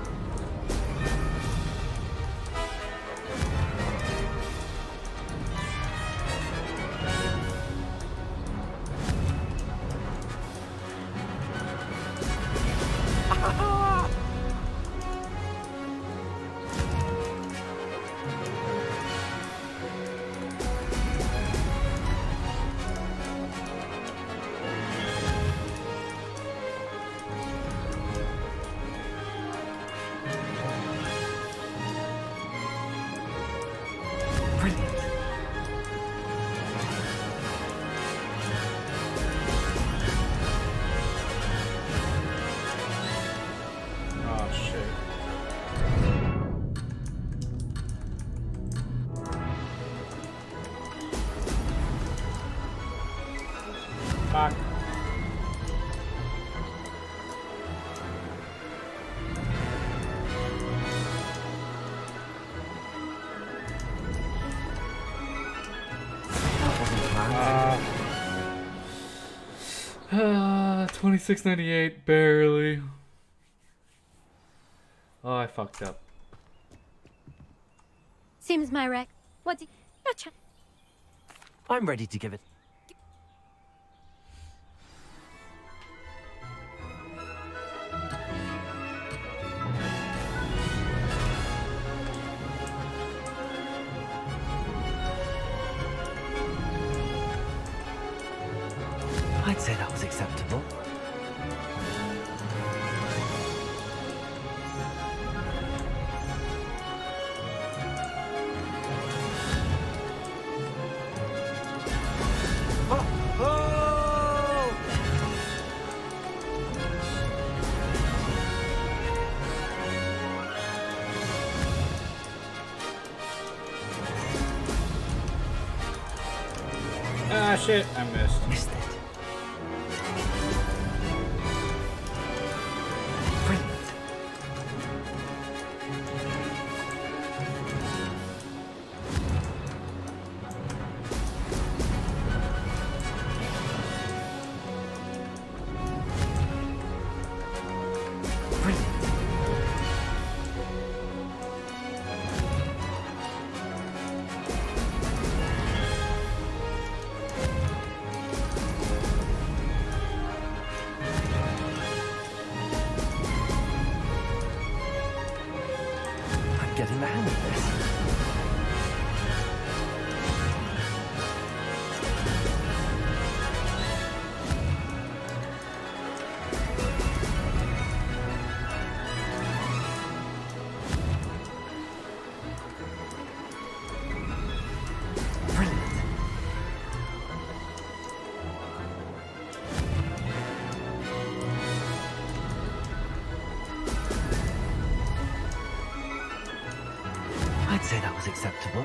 Fuck. $26.98, barely. Oh, I fucked up. Seems my wreck. What do you... Gotcha. I'm ready to give it. I'd say that was acceptable. smash it. I missed. Missed it. Getting the hang of this. Brilliant. I'd say that was acceptable.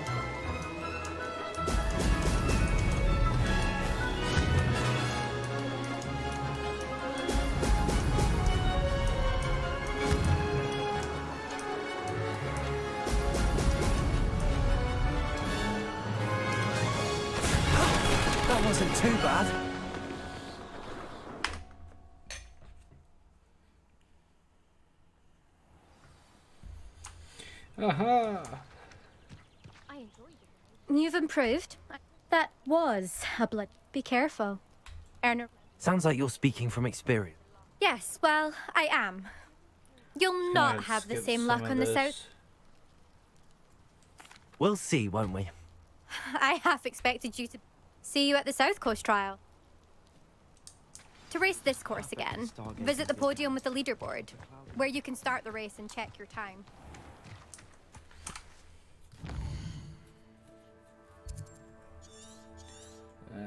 That wasn't too bad. Aha! You've improved. That was a blood. Be careful. Erna. Sounds like you're speaking from experience. Yes, well, I am. You'll not have the same luck on the south. We'll see, won't we? I half expected you to see you at the South Coast trial. To race this course again, visit the podium with the leaderboard, where you can start the race and check your time.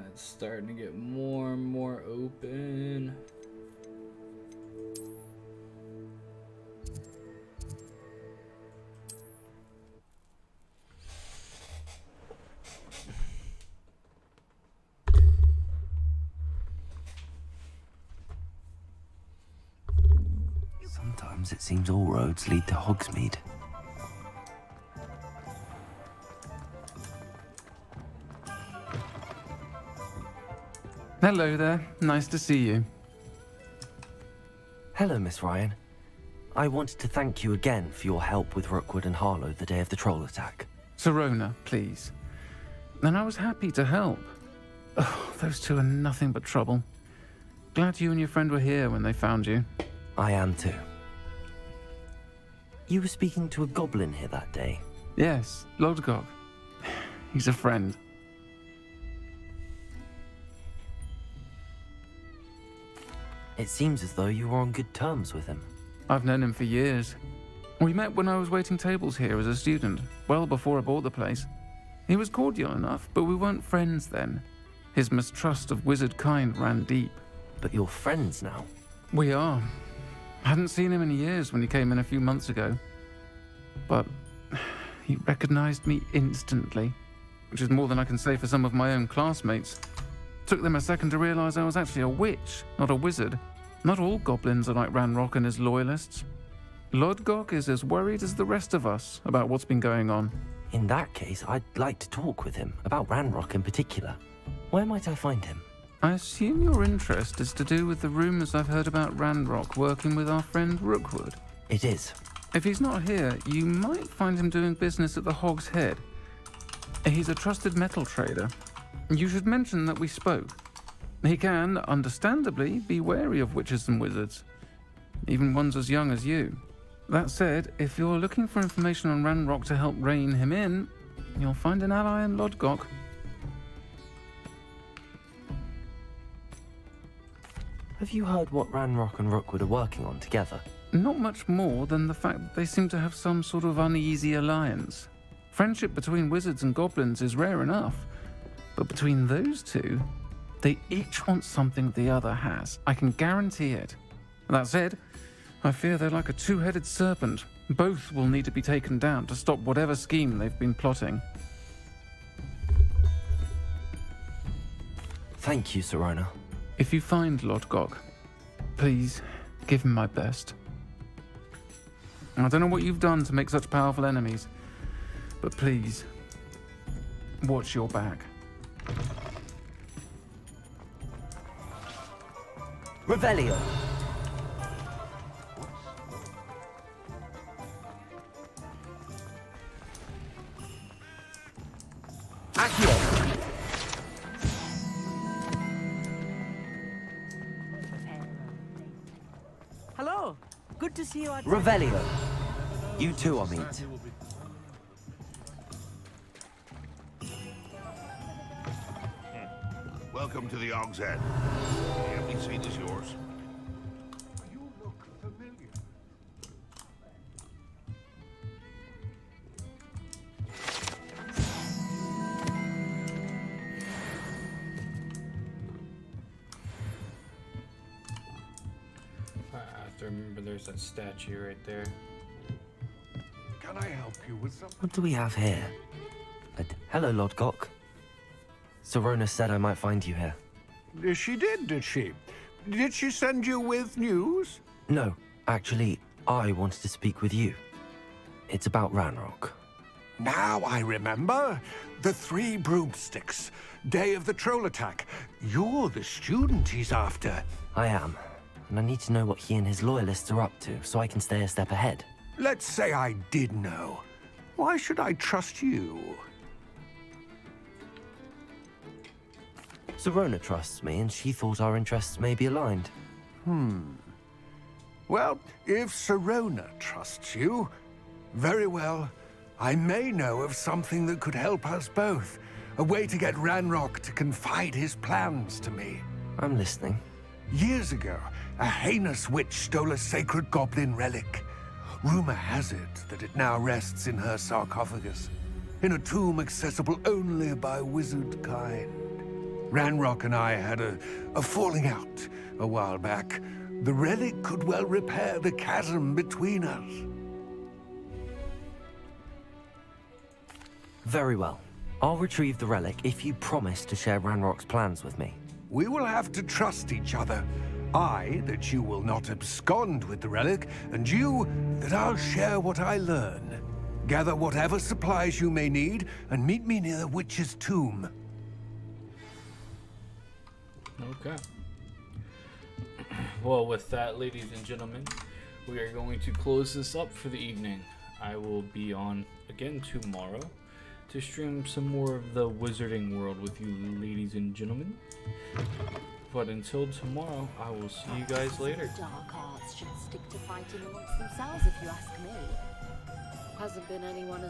It's starting to get more and more open. Sometimes it seems all roads lead to Hogsmeade. Hello there. Nice to see you. Hello, Miss Ryan. I wanted to thank you again for your help with Rookwood and Harlow the day of the troll attack. Serona, please. And I was happy to help. Oh, those two are nothing but trouble. Glad you and your friend were here when they found you. I am too. You were speaking to a goblin here that day? Yes, Lodgok. He's a friend. It seems as though you were on good terms with him. I've known him for years. We met when I was waiting tables here as a student, well before I bought the place. He was cordial enough, but we weren't friends then. His mistrust of wizard kind ran deep. But you're friends now? We are. Hadn't seen him in years when he came in a few months ago. But he recognized me instantly, which is more than I can say for some of my own classmates. Took them a second to realize I was actually a witch, not a wizard. Not all goblins are like Ranrock and his loyalists. Lodgok is as worried as the rest of us about what's been going on. In that case, I'd like to talk with him, about Ranrock in particular. Where might I find him? I assume your interest is to do with the rumors I've heard about Ranrock working with our friend Rookwood. It is. If he's not here, you might find him doing business at the Hog's Head. He's a trusted metal trader. You should mention that we spoke. He can, understandably, be wary of witches and wizards, even ones as young as you. That said, if you're looking for information on Ranrock to help rein him in, you'll find an ally in Lodgok. Have you heard what Ranrock and Rookwood are working on together? Not much more than the fact that they seem to have some sort of uneasy alliance. Friendship between wizards and goblins is rare enough, but between those two, they each want something the other has. I can guarantee it. That said, I fear they're like a two-headed serpent. Both will need to be taken down to stop whatever scheme they've been plotting. Thank you, Serona. If you find Lord Gok, please give him my best. I don't know what you've done to make such powerful enemies, but please, watch your back. Revelio. Accio. Hello. Good to see you outside. Revelio. You too, Amit. Welcome to the Og's Head. Every seat is yours. You look familiar. I have to remember there's that statue right there. Can I help you with something? What do we have here? Hello, Lord Gok. Serona said I might find you here. She did she? Did she send you with news? No, actually, I wanted to speak with you. It's about Ranrock. Now I remember. The 3 broomsticks. Day of the troll attack. You're the student he's after. I am, and I need to know what he and his loyalists are up to so I can stay a step ahead. Let's say I did know. Why should I trust you? Serona trusts me, and she thought our interests may be aligned. Well, if Serona trusts you, very well. I may know of something that could help us both. A way to get Ranrock to confide his plans to me. I'm listening. Years ago, a heinous witch stole a sacred goblin relic. Rumor has it that it now rests in her sarcophagus, in a tomb accessible only by wizard kind. Ranrock and I had a falling out a while back. The relic could well repair the chasm between us. Very well. I'll retrieve the relic if you promise to share Ranrock's plans with me. We will have to trust each other. I, that you will not abscond with the relic, and you, that I'll share what I learn. Gather whatever supplies you may need, and meet me near the witch's tomb. Okay. Well, with that, ladies and gentlemen, we are going to close this up for the evening. I will be on again tomorrow to stream some more of the Wizarding World with you, ladies and gentlemen. But until tomorrow, I will see you guys later. Dark arts should stick to fighting amongst themselves, if you ask me. Hasn't been anyone as